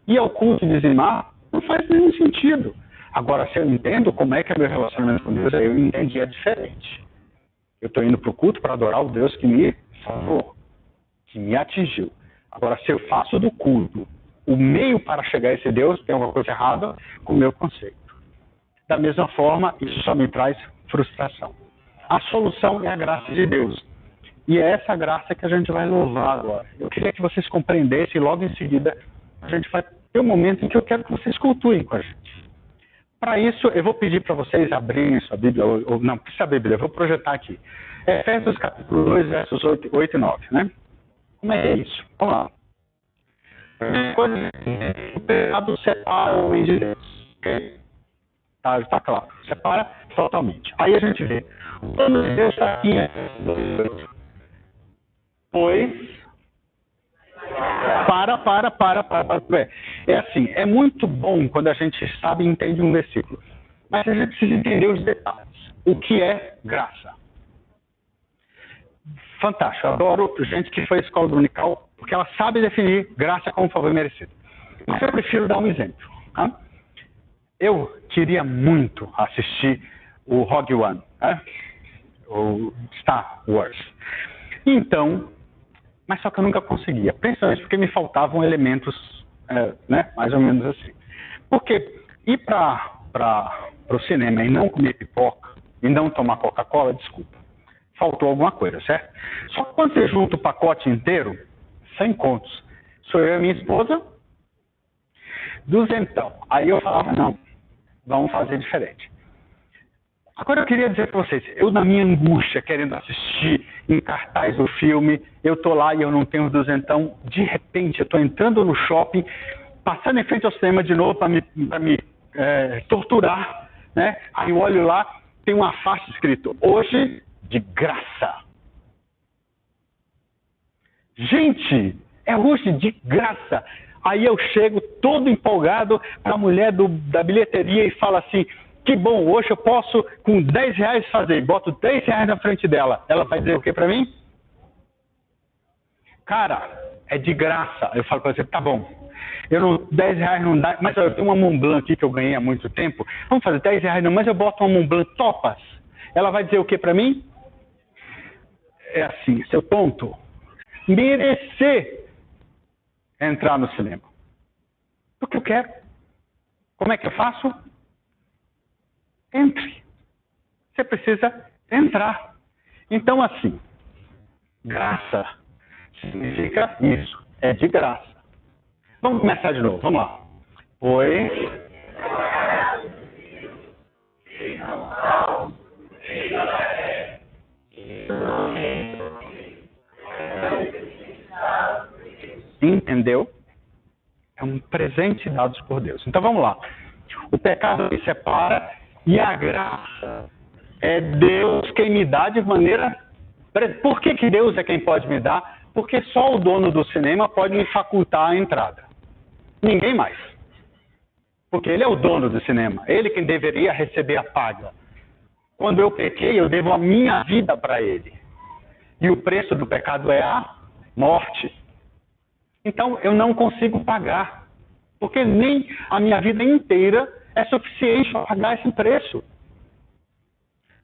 e ao culto dizimar, não faz nenhum sentido. Agora, se eu entendo como é que é meu relacionamento com Deus, aí eu entendi, é diferente. Eu estou indo para o culto para adorar o Deus que me salvou, que me atingiu. Agora, se eu faço do culto o meio para chegar a esse Deus, tem alguma coisa errada com o meu conceito. Da mesma forma, isso só me traz frustração. A solução é a graça de Deus. E é essa graça que a gente vai louvar agora. Eu queria que vocês compreendessem, e logo em seguida a gente vai ter um momento em que eu quero que vocês cultuem com a gente. Para isso, eu vou pedir para vocês abrirem sua Bíblia, ou não, precisa a Bíblia, eu vou projetar aqui. Efésios capítulo 2, versos 8 e 9, né? Como é que é isso? Vamos lá. Primeira coisa, o pecado separa o homem de Deus. Ok? Tá claro, separa totalmente. Aí a gente vê, o plano de Deus está aqui, pois, é assim, é muito bom quando a gente sabe e entende um versículo, mas a gente precisa entender os detalhes. O que é graça? fantástico. Eu adoro gente que foi à escola dominical, porque ela sabe definir graça como favor merecido. Mas eu prefiro dar um exemplo. Tá? Eu queria muito assistir o Rogue One, né? O Star Wars. Então, mas só que eu nunca conseguia, principalmente porque me faltavam elementos, né, mais ou menos assim. Porque ir para o cinema e não comer pipoca, e não tomar Coca-Cola, desculpa, faltou alguma coisa, certo? Só que quando você junta o pacote inteiro, 100 contos, sou eu e minha esposa, 200. Aí eu falava, não, vamos fazer diferente. Agora eu queria dizer para vocês, eu na minha angústia, querendo assistir em cartaz o filme, eu tô lá e eu não tenho 200, de repente eu tô entrando no shopping, passando em frente ao cinema de novo para me torturar, né? Aí eu olho lá, tem uma faixa escrito, hoje de graça. Gente, é hoje de graça. Aí eu chego todo empolgado para a mulher da bilheteria e falo assim, que bom, hoje eu posso com 10 reais fazer, boto 10 reais na frente dela. Ela vai dizer o que para mim? Cara, é de graça. Eu falo para você, tá bom. 10 reais não dá, mas eu tenho uma Mont Blanc aqui que eu ganhei há muito tempo. Vamos fazer 10 reais não, mas eu boto uma Mont Blanc, topas. Ela vai dizer o que para mim? É assim, seu tonto, merecer entrar no cinema. Porque eu quero. Como é que eu faço? Entre. Você precisa entrar. Então, assim, graça significa isso. É de graça. Vamos começar de novo. Vamos lá. Pois entendeu? É um presente dado por Deus. Então vamos lá. O pecado me separa e a graça é Deus quem me dá de maneira... Por que Deus é quem pode me dar? Porque só o dono do cinema pode me facultar a entrada. Ninguém mais. Porque ele é o dono do cinema. Ele quem deveria receber a paga. Quando eu pequei, eu devo a minha vida para ele. E o preço do pecado é a morte. Então, eu não consigo pagar. Porque nem a minha vida inteira é suficiente para pagar esse preço.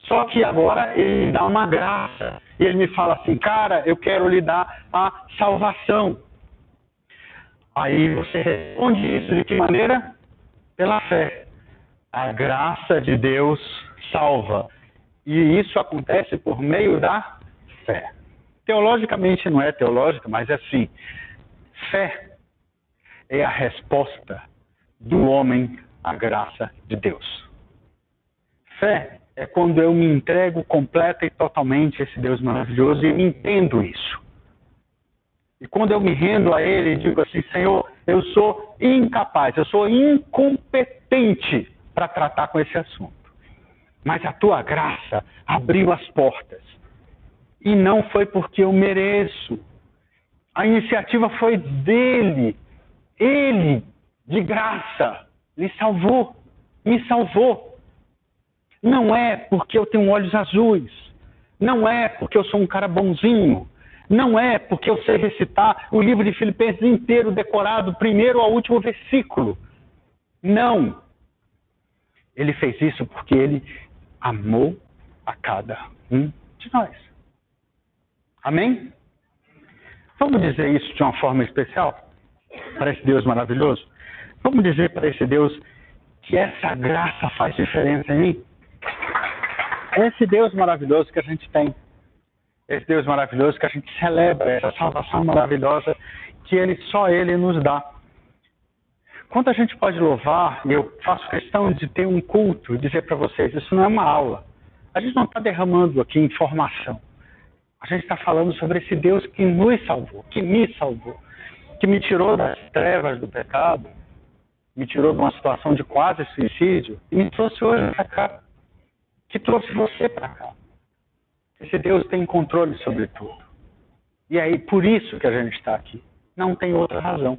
Só que agora ele me dá uma graça. E ele me fala assim, cara, eu quero lhe dar a salvação. Aí você responde isso de que maneira? Pela fé. A graça de Deus salva. E isso acontece por meio da fé. Teologicamente não é teológica, mas é assim. Fé é a resposta do homem à graça de Deus. Fé é quando eu me entrego completa e totalmente a esse Deus maravilhoso e entendo isso. E quando eu me rendo a Ele e digo assim, Senhor, eu sou incapaz, eu sou incompetente para tratar com esse assunto. Mas a Tua graça abriu as portas. E não foi porque eu mereço. A iniciativa foi dele. Ele, de graça, me salvou. Não é porque eu tenho olhos azuis. Não é porque eu sou um cara bonzinho. Não é porque eu sei recitar o livro de Filipenses inteiro decorado, primeiro ao último versículo. Não. Ele fez isso porque ele amou a cada um de nós. Amém? Vamos dizer isso de uma forma especial para esse Deus maravilhoso? Vamos dizer para esse Deus que essa graça faz diferença em mim? É esse Deus maravilhoso que a gente tem. Esse Deus maravilhoso que a gente celebra, essa salvação maravilhosa que só Ele nos dá. Quando a gente pode louvar, e eu faço questão de ter um culto, dizer para vocês, isso não é uma aula. A gente não está derramando aqui informação. A gente está falando sobre esse Deus que nos salvou, que me salvou, que me tirou das trevas do pecado, me tirou de uma situação de quase suicídio e me trouxe hoje para cá, que trouxe você para cá. Esse Deus tem controle sobre tudo. E aí, por isso que a gente está aqui. Não tem outra razão.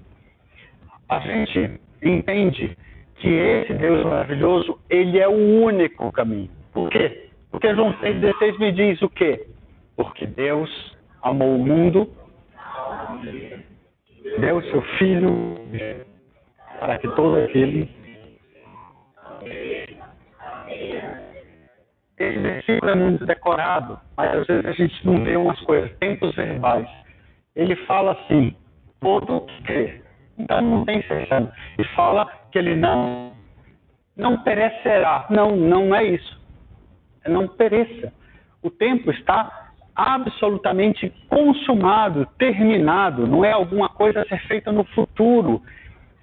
A gente entende que esse Deus maravilhoso, Ele é o único caminho. Por quê? Porque João 6,16 me diz o quê? Porque Deus amou o mundo, deu o seu Filho para que todo aquele... Esse versículo é muito decorado, mas às vezes a gente não vê umas coisas, tempos verbais. Ele fala assim, todo que crê. Então não tem exceção. E fala que ele não perecerá. Não é isso. Não pereça. O tempo está absolutamente consumado, terminado. Não é alguma coisa a ser feita no futuro.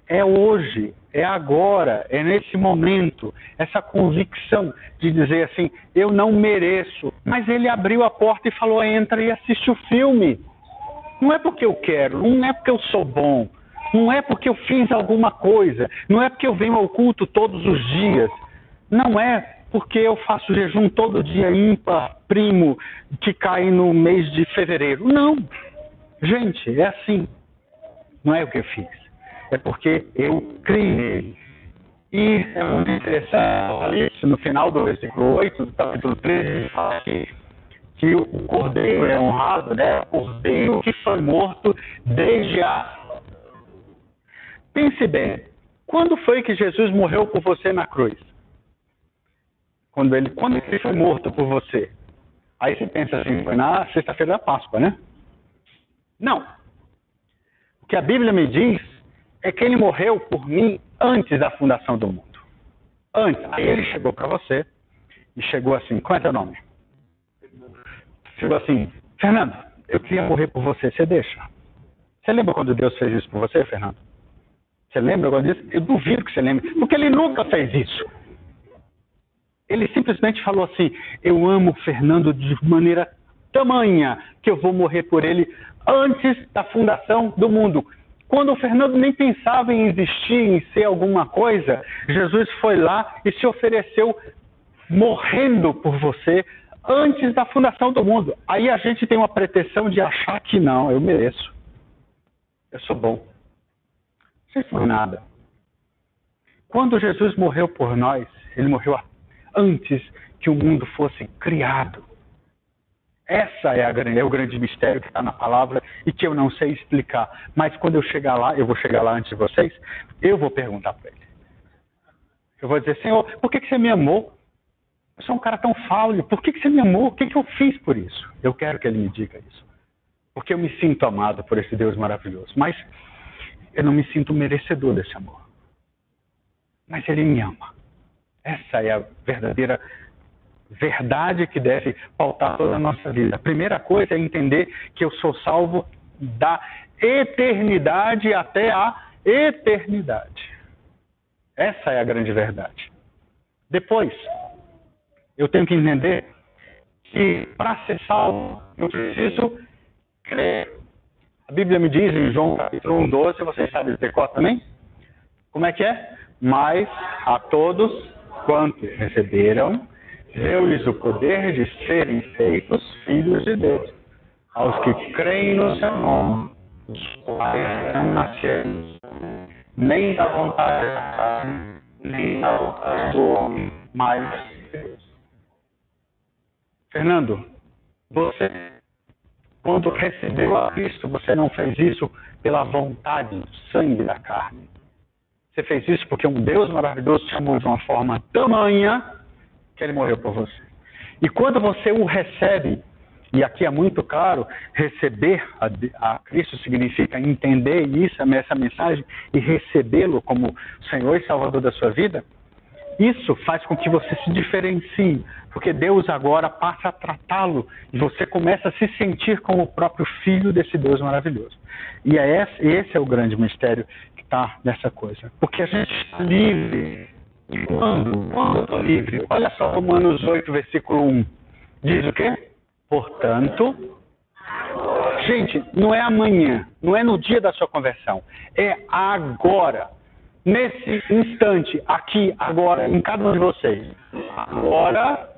É hoje, é agora, é nesse momento. Essa convicção de dizer assim, eu não mereço. Mas ele abriu a porta e falou, entra e assiste o filme. Não é porque eu quero, não é porque eu sou bom. Não é porque eu fiz alguma coisa. Não é porque eu venho ao culto todos os dias. Não é porque eu faço jejum todo dia ímpar, primo, que cai no mês de fevereiro. Não. Gente, é assim. Não é o que eu fiz. É porque eu criei nele. E é muito interessante, no final do versículo 8, do capítulo 13, fala que o cordeiro é honrado, né? O cordeiro que foi morto desde a... Pense bem, quando foi que Jesus morreu por você na cruz? Quando ele foi morto por você? Aí você pensa assim, foi na sexta-feira da Páscoa, né? Não. O que a Bíblia me diz é que ele morreu por mim antes da fundação do mundo. Antes. Aí ele chegou para você e chegou assim, qual é teu nome? Chegou assim, Fernando, eu queria morrer por você, você deixa? Você lembra quando Deus fez isso por você, Fernando? Você lembra agora disso? Eu duvido que você lembre, porque ele nunca fez isso. Ele simplesmente falou assim, eu amo o Fernando de maneira tamanha que eu vou morrer por ele antes da fundação do mundo. Quando o Fernando nem pensava em existir, em ser alguma coisa, Jesus foi lá e se ofereceu morrendo por você antes da fundação do mundo. Aí a gente tem uma pretensão de achar que não, eu mereço. Eu sou bom. Não foi nada. Quando Jesus morreu por nós, ele morreu antes que o mundo fosse criado. Essa é o grande mistério que está na palavra e que eu não sei explicar. Mas quando eu chegar lá, eu vou chegar lá antes de vocês, eu vou perguntar para ele. Eu vou dizer, Senhor, por que você me amou? Eu sou um cara tão falho, por que você me amou? O que eu fiz por isso? Eu quero que ele me diga isso. Porque eu me sinto amado por esse Deus maravilhoso. Mas eu não me sinto merecedor desse amor. Mas ele me ama. Essa é a verdadeira verdade que deve pautar toda a nossa vida. A primeira coisa é entender que eu sou salvo da eternidade até a eternidade. Essa é a grande verdade. Depois, eu tenho que entender que para ser salvo, eu preciso crer. A Bíblia me diz em João capítulo 1:12, vocês sabem de cor também? Como é que é? Mas a todos quantos receberam, deu-lhes o poder de serem feitos filhos de Deus, aos que creem no seu nome, os quais não nasceram nem da vontade da carne, nem da vontade do homem, mas de Deus. Fernando, você, quando recebeu a Cristo, você não fez isso pela vontade do sangue da carne. Você fez isso porque um Deus maravilhoso te amou de uma forma tamanha que ele morreu por você. E quando você o recebe, e aqui é muito claro, receber a Cristo significa entender isso, essa mensagem, e recebê-lo como Senhor e Salvador da sua vida, isso faz com que você se diferencie, porque Deus agora passa a tratá-lo e você começa a se sentir como o próprio filho desse Deus maravilhoso. E esse é o grande mistério que está nessa coisa. Porque a gente está livre. E quando eu estou livre? Olha só Romanos 8, versículo 1. Diz o quê? Portanto, gente, não é amanhã, não é no dia da sua conversão, é agora. Nesse instante, aqui, agora, em cada um de vocês. Agora,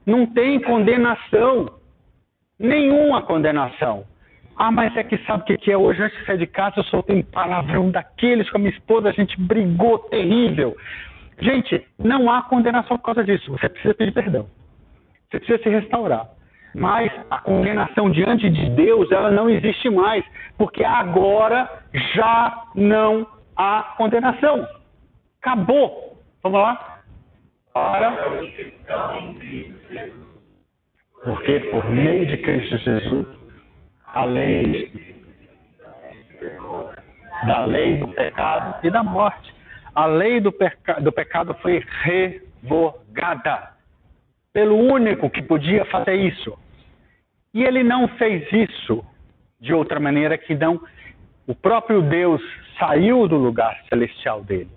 não tem condenação. Nenhuma condenação. Ah, mas é que sabe o que é? Hoje, antes de sair de casa, eu soltei um palavrão daqueles com a minha esposa, a gente brigou terrível. Gente, não há condenação por causa disso. Você precisa pedir perdão. Você precisa se restaurar. Mas a condenação diante de Deus, ela não existe mais, porque agora já não há condenação. Acabou. Vamos lá? Porque por meio de Cristo Jesus, a lei da lei do pecado e da morte. A lei do pecado foi revogada pelo único que podia fazer isso. E ele não fez isso de outra maneira que não. O próprio Deus saiu do lugar celestial dele,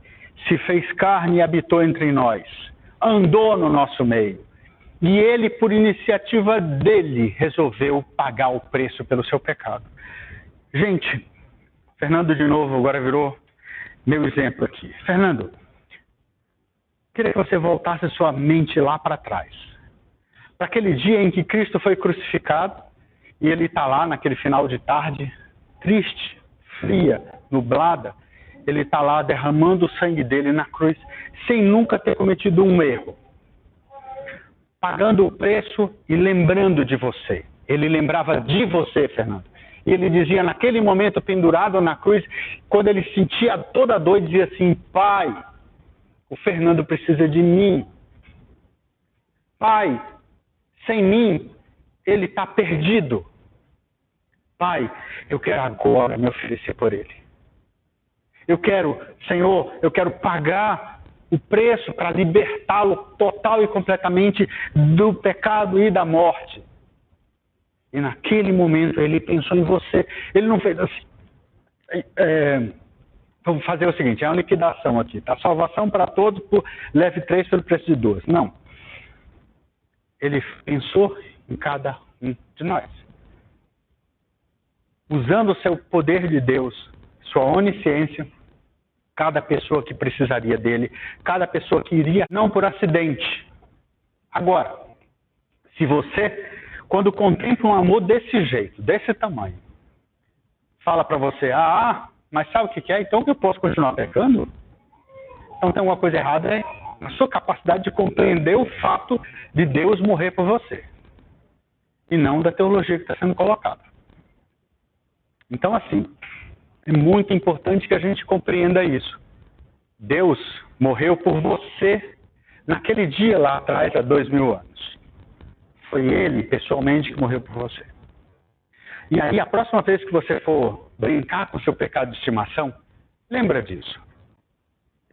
se fez carne e habitou entre nós, andou no nosso meio. E ele, por iniciativa dele, resolveu pagar o preço pelo seu pecado. Gente, Fernando de novo agora virou meu exemplo aqui. Fernando, queria que você voltasse sua mente lá para trás. Para aquele dia em que Cristo foi crucificado e ele está lá naquele final de tarde, triste, fria, nublada. Ele está lá derramando o sangue dele na cruz sem nunca ter cometido um erro. Pagando o preço e lembrando de você. Ele lembrava de você, Fernando. E ele dizia, naquele momento, pendurado na cruz, quando ele sentia toda a dor, dizia assim, Pai, o Fernando precisa de mim. Pai, sem mim, ele está perdido. Pai, eu quero agora me oferecer por ele. Eu quero, Senhor, eu quero pagar o preço para libertá-lo total e completamente do pecado e da morte. E naquele momento ele pensou em você. Ele não fez assim. Vamos fazer o seguinte, é uma liquidação aqui. Tá? Salvação para todos, leve 3 pelo preço de 2. Não. Ele pensou em cada um de nós. Usando o seu poder de Deus, sua onisciência, cada pessoa que precisaria dele, cada pessoa que iria, não por acidente. Agora, se você, quando contempla um amor desse jeito, desse tamanho, fala para você, mas sabe o que é? Então que eu posso continuar pecando? Então tem alguma coisa errada na sua capacidade de compreender o fato de Deus morrer por você. E não da teologia que está sendo colocada. Então assim, é muito importante que a gente compreenda isso. Deus morreu por você naquele dia lá atrás, há 2000 anos. Foi Ele, pessoalmente, que morreu por você. E aí, a próxima vez que você for brincar com o seu pecado de estimação, lembra disso.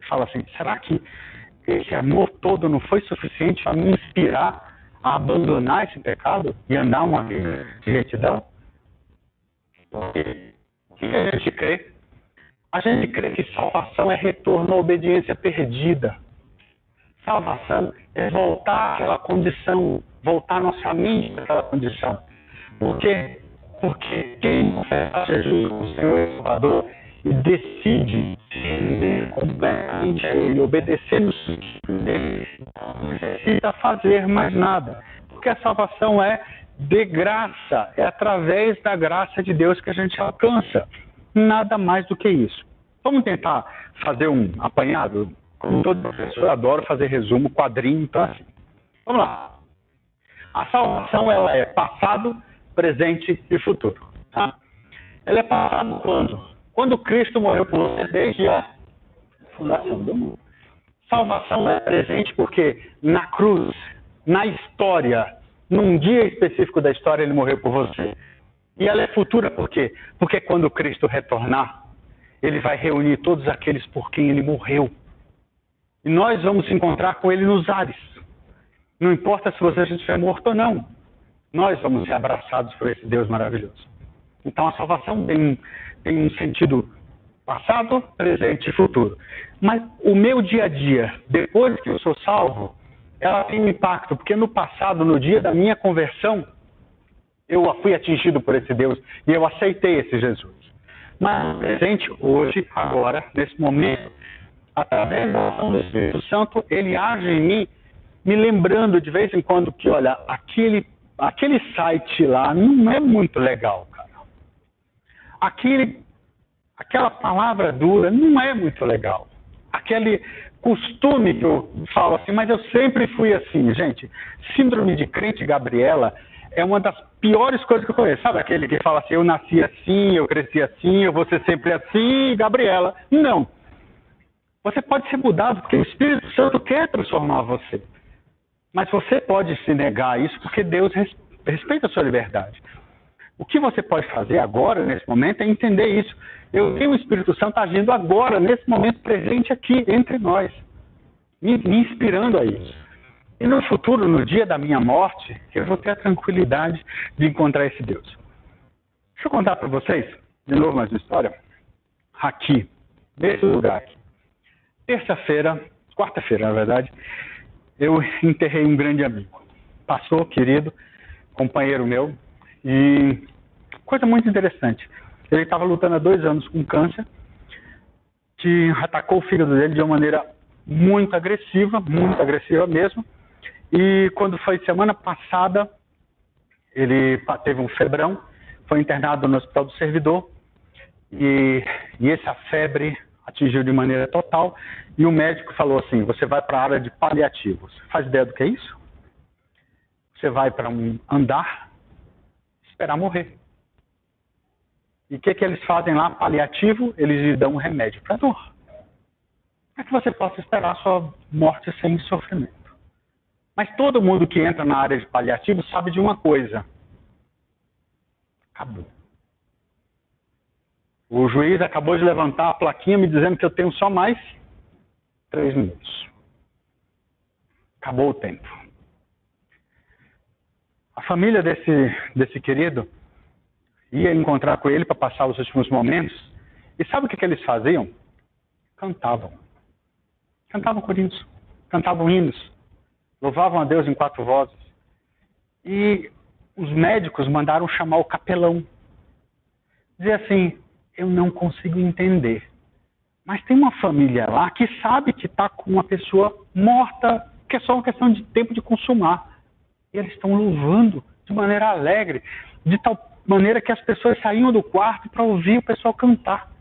Fala assim, será que esse amor todo não foi suficiente para me inspirar a abandonar esse pecado e andar uma vida de retidão? Porque o que a gente crê? A gente crê que salvação é retorno à obediência perdida. Salvação é voltar àquela condição, voltar nossa mente àquela condição. Por quê? Porque quem confessa Jesus como Senhor e Salvador e decide se render completamente a Ele, obedecer no sentido dele, não necessita fazer mais nada. Porque a salvação é de graça, é através da graça de Deus que a gente alcança. Nada mais do que isso. Vamos tentar fazer um apanhado? Como todo professor, eu adoro fazer resumo, quadrinho, então assim. Vamos lá. A salvação ela é passado, presente e futuro. Tá? Ela é passado quando? Quando Cristo morreu por você desde a fundação do mundo. Salvação é presente porque na cruz, na história, num dia específico da história, ele morreu por você. E ela é futura por quê? Porque quando Cristo retornar, ele vai reunir todos aqueles por quem ele morreu. E nós vamos se encontrar com ele nos ares. Não importa se você já estiver morto ou não. Nós vamos ser abraçados por esse Deus maravilhoso. Então a salvação tem um sentido passado, presente e futuro. Mas o meu dia a dia, depois que eu sou salvo, ela tem um impacto. Porque no passado, no dia da minha conversão, eu fui atingido por esse Deus e eu aceitei esse Jesus. Mas no presente, hoje, agora, nesse momento, através da ação do Espírito Santo, ele age em mim, me lembrando de vez em quando que, olha, aquele site lá não é muito legal, cara. Aquela palavra dura não é muito legal. Aquele costume que eu falo assim, mas eu sempre fui assim, gente. Síndrome de crente Gabriela é uma das piores coisas que eu conheço. Sabe aquele que fala assim, eu nasci assim, eu cresci assim, eu vou ser sempre assim, Gabriela. Não. Você pode ser mudado porque o Espírito Santo quer transformar você. Mas você pode se negar a isso porque Deus respeita a sua liberdade. O que você pode fazer agora, nesse momento, é entender isso. Eu tenho o Espírito Santo agindo agora, nesse momento presente aqui, entre nós. Me inspirando a isso. E no futuro, no dia da minha morte, eu vou ter a tranquilidade de encontrar esse Deus. Deixa eu contar para vocês, de novo mais uma história. Aqui, nesse lugar aqui. Terça-feira, quarta-feira, na verdade, eu enterrei um grande amigo. Pastor, querido, companheiro meu. E coisa muito interessante. Ele estava lutando há 2 anos com câncer, que atacou o fígado dele de uma maneira muito agressiva mesmo. E quando foi semana passada, ele teve um febrão, foi internado no Hospital do Servidor, e essa febre atingiu de maneira total, e o médico falou assim, você vai para a área de paliativos. Faz ideia do que é isso? Você vai para um andar, esperar morrer. E o que eles fazem lá, paliativo? Eles lhe dão um remédio para dor. Para que você possa esperar a sua morte sem sofrimento. Mas todo mundo que entra na área de paliativo sabe de uma coisa. Acabou. O juiz acabou de levantar a plaquinha me dizendo que eu tenho só mais 3 minutos. Acabou o tempo. A família desse querido ia encontrar com ele para passar os últimos momentos. E sabe o que eles faziam? Cantavam. Cantavam corinhos. Cantavam hinos. Louvavam a Deus em 4 vozes. E os médicos mandaram chamar o capelão. Dizer assim, eu não consigo entender. Mas tem uma família lá que sabe que está com uma pessoa morta, que é só uma questão de tempo de consumar. E eles estão louvando de maneira alegre, de tal maneira que as pessoas saíam do quarto para ouvir o pessoal cantar.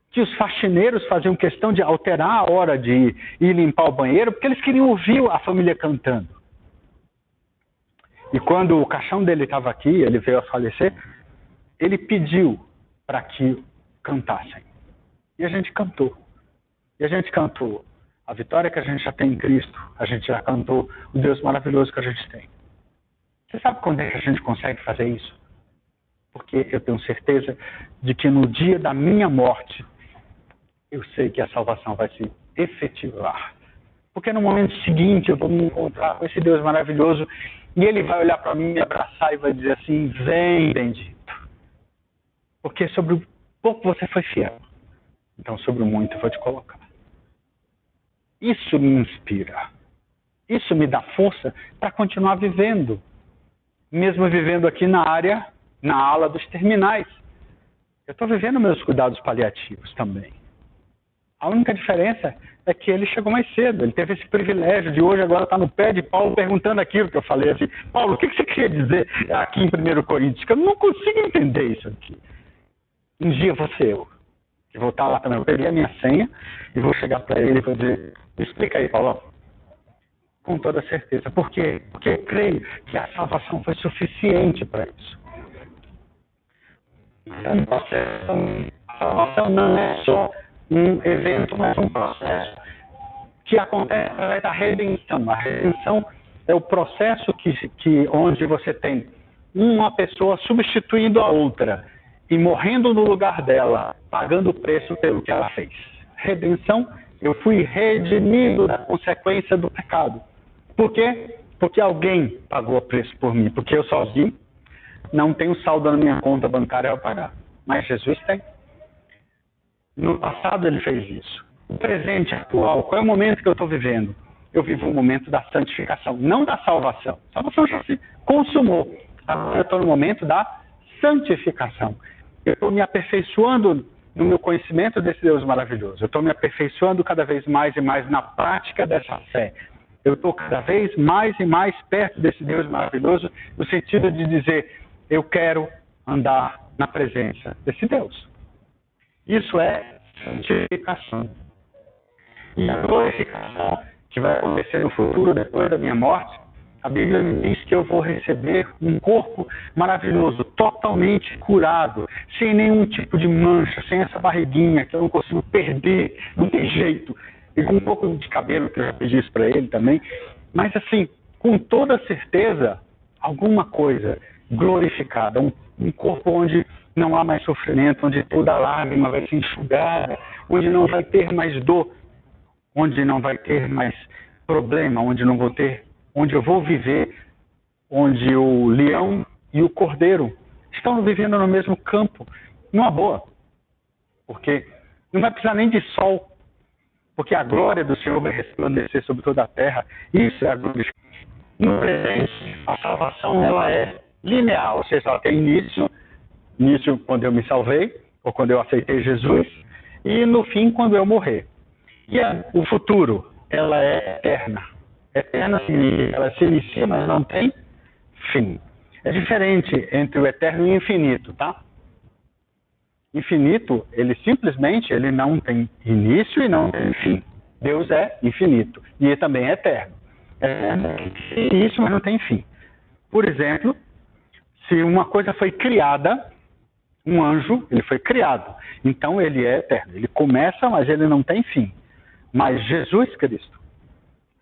Que os faxineiros faziam questão de alterar a hora de ir limpar o banheiro, porque eles queriam ouvir a família cantando. E quando o caixão dele estava aqui, ele veio a falecer, ele pediu para que cantassem. E a gente cantou. E a gente cantou a vitória que a gente já tem em Cristo. A gente já cantou o Deus maravilhoso que a gente tem. Você sabe quando é que a gente consegue fazer isso? Porque eu tenho certeza de que no dia da minha morte, eu sei que a salvação vai se efetivar. Porque no momento seguinte eu vou me encontrar com esse Deus maravilhoso e ele vai olhar para mim, me abraçar e vai dizer assim, vem bendito. Porque sobre o pouco você foi fiel. Então sobre o muito eu vou te colocar. Isso me inspira. Isso me dá força para continuar vivendo. Mesmo vivendo aqui na ala dos terminais. Eu estou vivendo meus cuidados paliativos também. A única diferença é que ele chegou mais cedo. Ele teve esse privilégio de hoje agora estar no pé de Paulo perguntando aquilo que eu falei assim. Paulo, o que você queria dizer aqui em 1 Coríntios? Que eu não consigo entender isso aqui. Um dia vou ser eu. Que vou estar lá também. Eu peguei a minha senha e vou chegar para ele e vou dizer, explica aí, Paulo. Com toda certeza. Por quê? Porque eu creio que a salvação foi suficiente para isso. A salvação não é só um evento, mas um processo que acontece através da redenção. A redenção é o processo onde você tem uma pessoa substituindo a outra e morrendo no lugar dela, pagando o preço pelo que ela fez. Redenção, eu fui redimido da consequência do pecado. Por quê? Porque alguém pagou o preço por mim. Porque eu sozinho não tenho saldo na minha conta bancária a pagar. Mas Jesus tem. No passado ele fez isso. O presente atual, qual é o momento que eu estou vivendo? Eu vivo um momento da santificação, não da salvação. A salvação já se consumou. Agora eu estou no momento da santificação. Eu estou me aperfeiçoando no meu conhecimento desse Deus maravilhoso. Eu estou me aperfeiçoando cada vez mais e mais na prática dessa fé. Eu estou cada vez mais e mais perto desse Deus maravilhoso, no sentido de dizer, eu quero andar na presença desse Deus. Isso é santificação. E a glorificação que vai acontecer no futuro, depois da minha morte, A Bíblia me diz que eu vou receber um corpo maravilhoso, totalmente curado, sem nenhum tipo de mancha, sem essa barriguinha que eu não consigo perder, não tem jeito. E com um pouco de cabelo, que eu já pedi isso para ele também. Mas assim, com toda certeza, alguma coisa glorificada, um corpo onde não há mais sofrimento, onde toda lágrima vai ser enxugada, onde não vai ter mais dor, onde não vai ter mais problema, onde eu vou viver, onde o leão e o cordeiro estão vivendo no mesmo campo, numa boa, porque não vai precisar nem de sol, porque a glória do Senhor vai resplandecer sobre toda a terra. Isso é a glória. No presente, a salvação ela é linear, ou seja, ela tem início quando eu me salvei, ou quando eu aceitei Jesus, e no fim, quando eu morrer. E o futuro, ela é eterna. Eterna significa que ela se inicia, mas não tem fim. É diferente entre o eterno e o infinito, tá? Infinito, ele não tem início e não tem fim. Deus é infinito e ele também é eterno. Tem início, mas não tem fim. Por exemplo, se uma coisa foi criada, um anjo, ele foi criado, então ele é eterno. Ele começa, mas ele não tem fim. Mas Jesus Cristo,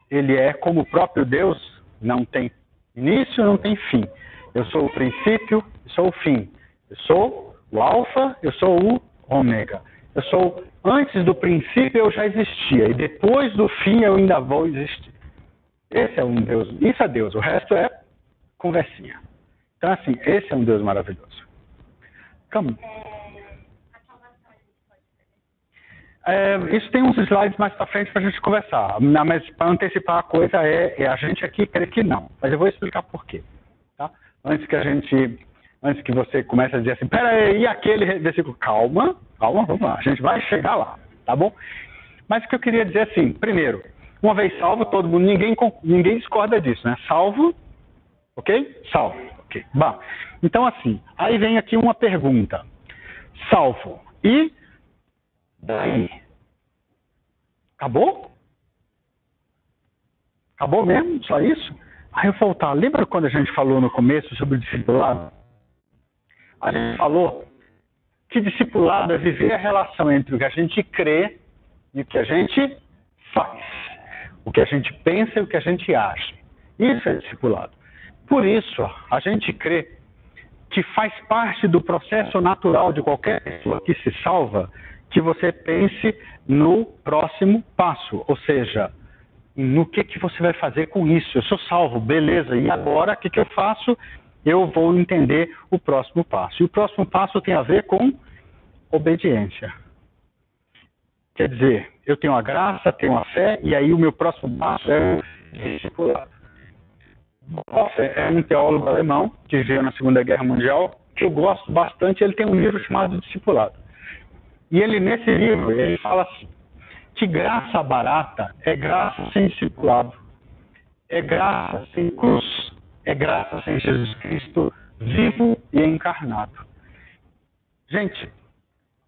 ele é como o próprio Deus, não tem início, não tem fim. Eu sou o princípio, eu sou o fim. Eu sou o alfa, eu sou o ômega. Eu sou, antes do princípio eu já existia, e depois do fim eu ainda vou existir. Esse é um Deus, isso é Deus, o resto é conversinha. Então assim, esse é um Deus maravilhoso. Come. Isso tem uns slides mais para frente para a gente conversar, mas para antecipar a coisa a gente aqui crê que não, mas eu vou explicar por quê, tá? Antes que você comece a dizer assim, peraí, e aquele versículo? Calma, vamos lá, a gente vai chegar lá, tá bom? Mas o que eu queria dizer assim, primeiro, uma vez salvo, todo mundo, ninguém discorda disso, né? Salvo, ok? Salvo, ok. Bom, então assim, aí vem aqui uma pergunta, salvo, e daí? Acabou? Acabou mesmo? Só isso? Aí eu voltar. Lembra quando a gente falou no começo sobre o discipulado? A gente falou que discipulado é viver a relação entre o que a gente crê e o que a gente faz. O que a gente pensa e o que a gente acha. Isso é discipulado. Por isso, a gente crê que faz parte do processo natural de qualquer pessoa que se salva que você pense no próximo passo, ou seja, no que você vai fazer com isso. Eu sou salvo, beleza, e agora o que eu faço? Eu vou entender o próximo passo. E o próximo passo tem a ver com obediência. Quer dizer, eu tenho a graça, tenho a fé, e aí o meu próximo passo é o discipulado. Bonhoeffer é um teólogo alemão que viveu na Segunda Guerra Mundial, que eu gosto bastante. Ele tem um livro chamado Discipulado. E ele, nesse livro, ele fala assim, que graça barata é graça sem discipulado, é graça sem cruz, é graça sem Jesus Cristo vivo e encarnado. Gente,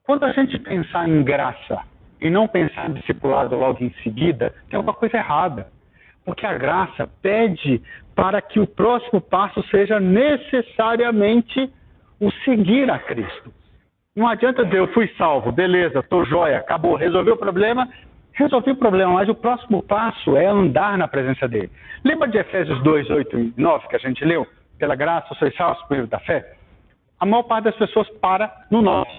quando a gente pensar em graça e não pensar em discipulado logo em seguida, tem alguma coisa errada. Porque a graça pede para que o próximo passo seja necessariamente o seguir a Cristo. Não adianta dizer, eu fui salvo, beleza, estou jóia, acabou, resolvi o problema, mas o próximo passo é andar na presença dele. Lembra de Efésios 2, 8 e 9 que a gente leu? Pela graça, sois salvos por meio da fé? A maior parte das pessoas para no 9,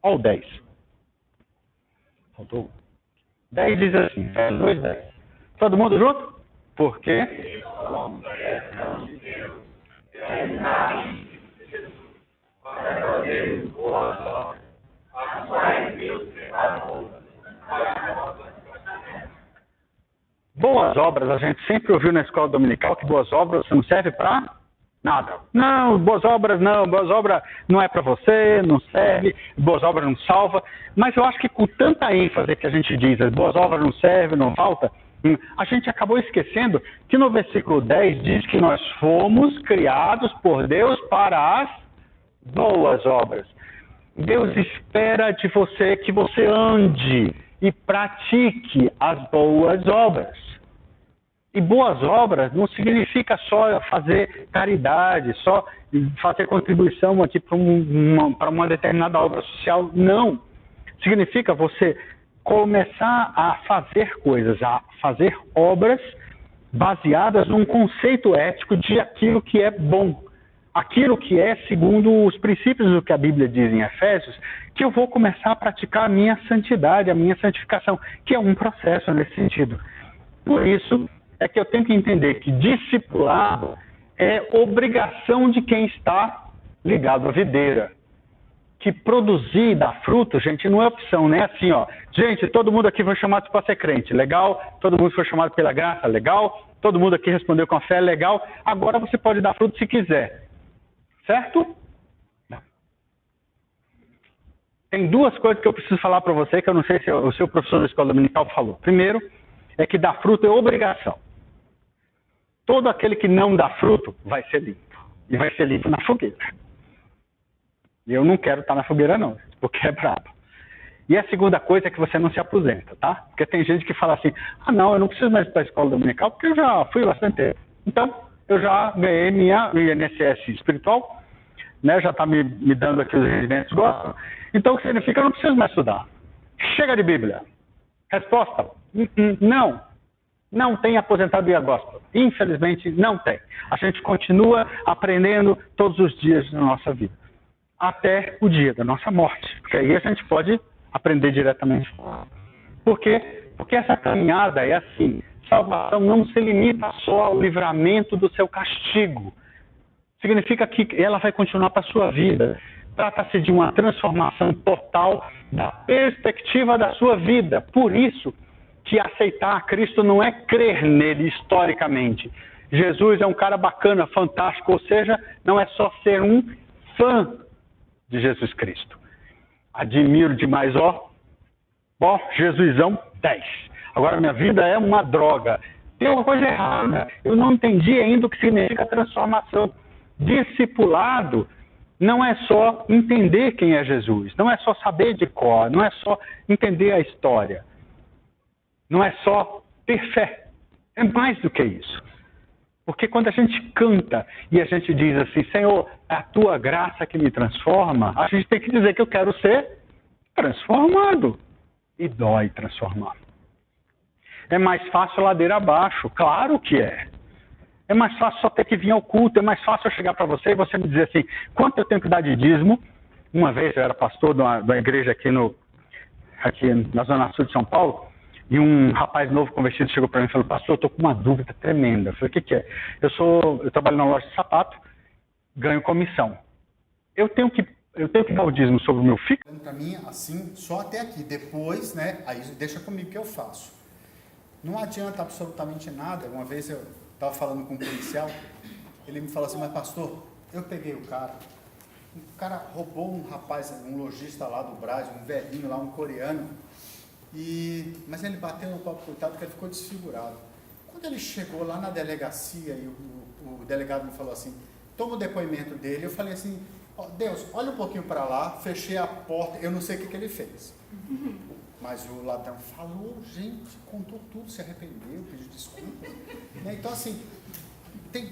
ao 10. Faltou? 10 diz assim, Efésios 2, 10. Todo mundo junto? Por quê? Boas obras, a gente sempre ouviu na escola dominical que boas obras não servem para nada. Não, boas obras não é para você, não serve, boas obras não salva. Mas eu acho que com tanta ênfase que a gente diz, as boas obras não servem, não falta, a gente acabou esquecendo que no versículo 10 diz que nós fomos criados por Deus para as boas obras. Deus espera de você que você ande e pratique as boas obras. E boas obras não significa só fazer caridade, só fazer contribuição aqui para uma determinada obra social. Não. Significa você começar a fazer coisas, a fazer obras baseadas num conceito ético de aquilo que é bom. Aquilo que é segundo os princípios do que a Bíblia diz em Efésios, que eu vou começar a praticar a minha santidade, a minha santificação, que é um processo nesse sentido. Por isso é que eu tenho que entender que discipulado é obrigação de quem está ligado à videira. Que produzir e dar fruto, gente, não é opção, não é assim, ó. Gente, todo mundo aqui foi chamado para ser crente, legal. Todo mundo foi chamado pela graça, legal. Todo mundo aqui respondeu com a fé, legal. Agora você pode dar fruto se quiser. Certo? Não. Tem duas coisas que eu preciso falar para você, que eu não sei se o seu professor da escola dominical falou. Primeiro, é que dar fruto é obrigação. Todo aquele que não dá fruto vai ser limpo. E vai ser limpo na fogueira. E eu não quero estar na fogueira não, porque é brabo. E a segunda coisa é que você não se aposenta, tá? Porque tem gente que fala assim, não, eu não preciso mais ir para a escola dominical, porque eu já fui bastante tempo. Então, eu já ganhei minha INSS espiritual, né? Já está me dando aqui os rendimentos gostam. Então, o que significa que eu não preciso mais estudar. Chega de Bíblia. Resposta, não. Não tem aposentadoria gospel. Infelizmente, não tem. A gente continua aprendendo todos os dias da nossa vida. Até o dia da nossa morte. Porque aí a gente pode aprender diretamente. Por quê? Porque essa caminhada é assim. Salvação não se limita só ao livramento do seu castigo. Significa que ela vai continuar para a sua vida. Trata-se de uma transformação total da perspectiva da sua vida. Por isso que aceitar a Cristo não é crer nele historicamente. Jesus é um cara bacana, fantástico, ou seja, não é só ser um fã de Jesus Cristo. Admiro demais, Jesusão 10. Agora minha vida é uma droga. Tem uma coisa errada. Eu não entendi ainda o que significa transformação. Discipulado não é só entender quem é Jesus, não é só saber de cor, não é só entender a história. Não é só ter fé. É mais do que isso. Porque quando a gente canta e a gente diz assim, Senhor, é a tua graça que me transforma, a gente tem que dizer que eu quero ser transformado. E dói transformar. É mais fácil ladeira abaixo, claro que é. É mais fácil só ter que vir ao culto, é mais fácil eu chegar para você e você me dizer assim, quanto eu tenho que dar de dízimo? Uma vez eu era pastor de uma igreja aqui na Zona Sul de São Paulo, e um rapaz novo convertido chegou para mim e falou, pastor, eu estou com uma dúvida tremenda. Eu falei, o que é? Eu trabalho na loja de sapato, ganho comissão. Eu tenho que dar o dízimo sobre o meu filho? Para mim, assim, só até aqui. Depois, né, aí deixa comigo que eu faço. Não adianta absolutamente nada. Uma vez eu estava falando com um policial, ele me falou assim, mas pastor, eu peguei o cara roubou um rapaz, um lojista lá do Brás, um velhinho lá, um coreano, mas ele bateu no copo, coitado, porque ele ficou desfigurado. Quando ele chegou lá na delegacia e o delegado me falou assim, toma o depoimento dele, eu falei assim, Deus, olha um pouquinho para lá, fechei a porta, eu não sei o que ele fez. Mas o ladrão falou, gente, contou tudo, se arrependeu, pediu desculpa. Então assim,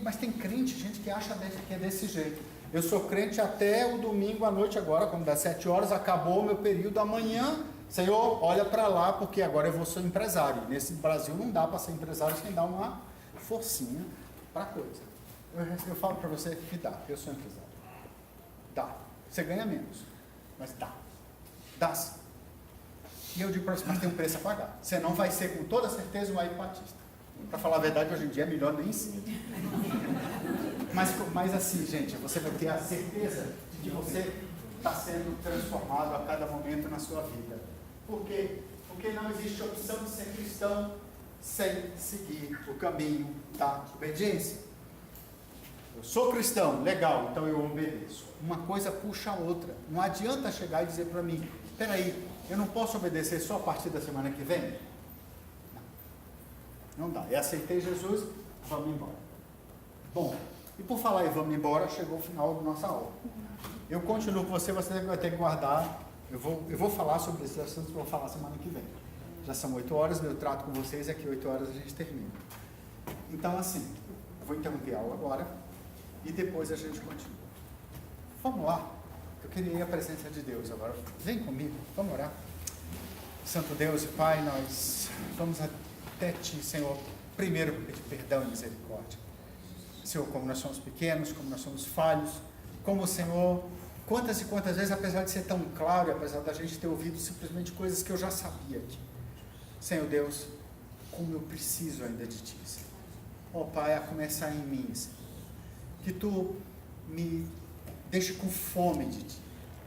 mas tem crente, gente que acha que é desse jeito. Eu sou crente até o domingo à noite agora, quando dá 7 horas, acabou o meu período, amanhã, Senhor, olha para lá, porque agora eu vou ser empresário. Nesse Brasil não dá para ser empresário sem dar uma forcinha para a coisa. Eu falo para você, me dá, eu sou empresário. Dá. Você ganha menos, mas dá. Dá sim. E eu digo para você, mas tem um preço a pagar. Você não vai ser com toda certeza um aipatista. Para falar a verdade, hoje em dia é melhor nem ser. Mas assim, gente, você vai ter a certeza de que você está sendo transformado a cada momento na sua vida. Por quê? Porque não existe opção de ser cristão sem seguir o caminho da obediência. Eu sou cristão, legal, então eu obedeço. Uma coisa puxa a outra. Não adianta chegar e dizer para mim, espera aí, eu não posso obedecer só a partir da semana que vem? Não dá. Eu aceitei Jesus, vamos embora. Bom, e por falar em vamos embora, chegou o final da nossa aula. Eu continuo com você, você vai ter que guardar. Eu vou falar sobre esses assuntos, vou falar semana que vem. Já são 8 horas, meu trato com vocês é que 8 horas a gente termina. Então, assim, eu vou interromper a aula agora e depois a gente continua. Vamos lá. Eu queria ir à presença de Deus agora. Vem comigo, vamos orar. Santo Deus e Pai, nós vamos até Ti, Senhor, primeiro pedir perdão e misericórdia. Senhor, como nós somos pequenos, como nós somos falhos, como o Senhor, quantas e quantas vezes, apesar de ser tão claro, e apesar da gente ter ouvido simplesmente coisas que eu já sabia aqui. Senhor Deus, como eu preciso ainda de Ti, Senhor. Ó Pai, a começar em mim, Senhor. Que Tu me deixe com fome de Ti.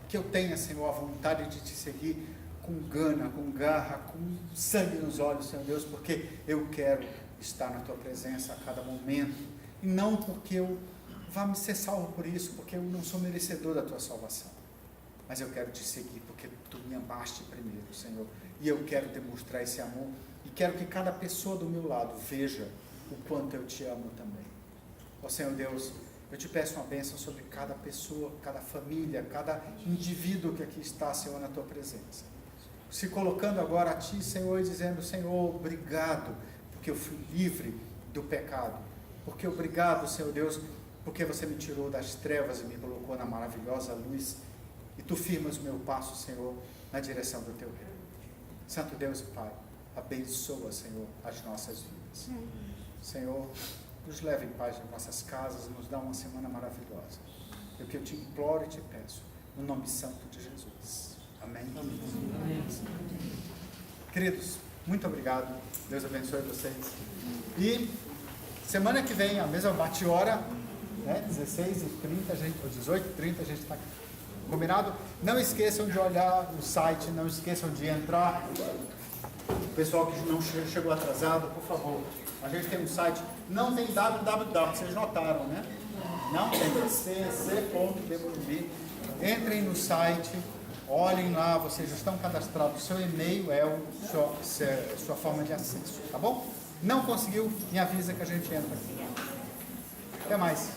Que eu tenha, Senhor, a vontade de Te seguir com gana, com garra, com sangue nos olhos, Senhor Deus, porque eu quero estar na Tua presença a cada momento, e não porque eu vá me ser salvo por isso, porque eu não sou merecedor da Tua salvação, mas eu quero Te seguir, porque Tu me amaste primeiro, Senhor, e eu quero demonstrar esse amor, e quero que cada pessoa do meu lado veja o quanto eu Te amo também. Ó Senhor Deus, eu Te peço uma bênção sobre cada pessoa, cada família, cada indivíduo que aqui está, Senhor, na Tua presença. Se colocando agora a Ti, Senhor, e dizendo, Senhor, obrigado, porque eu fui livre do pecado. Porque obrigado, Senhor Deus, porque Você me tirou das trevas e me colocou na maravilhosa luz. E Tu firmas o meu passo, Senhor, na direção do Teu reino. Santo Deus e Pai, abençoa, Senhor, as nossas vidas. Senhor, nos leve em paz nas nossas casas, nos dá uma semana maravilhosa. É o que eu Te imploro e Te peço, no nome santo de Jesus. Amém. Amém. Queridos, muito obrigado. Deus abençoe vocês. E semana que vem, a mesma bate-hora, né? 16h30, ou 18h30, a gente está aqui. Combinado? Não esqueçam de olhar o site, não esqueçam de entrar. O pessoal que não chegou atrasado, por favor. A gente tem um site, não tem www, vocês notaram, né? Não tem cc.bmb. Entrem no site. Olhem lá, vocês já estão cadastrados, seu e-mail é sua forma de acesso, tá bom? Não conseguiu, me avisa que a gente entra aqui. Até mais.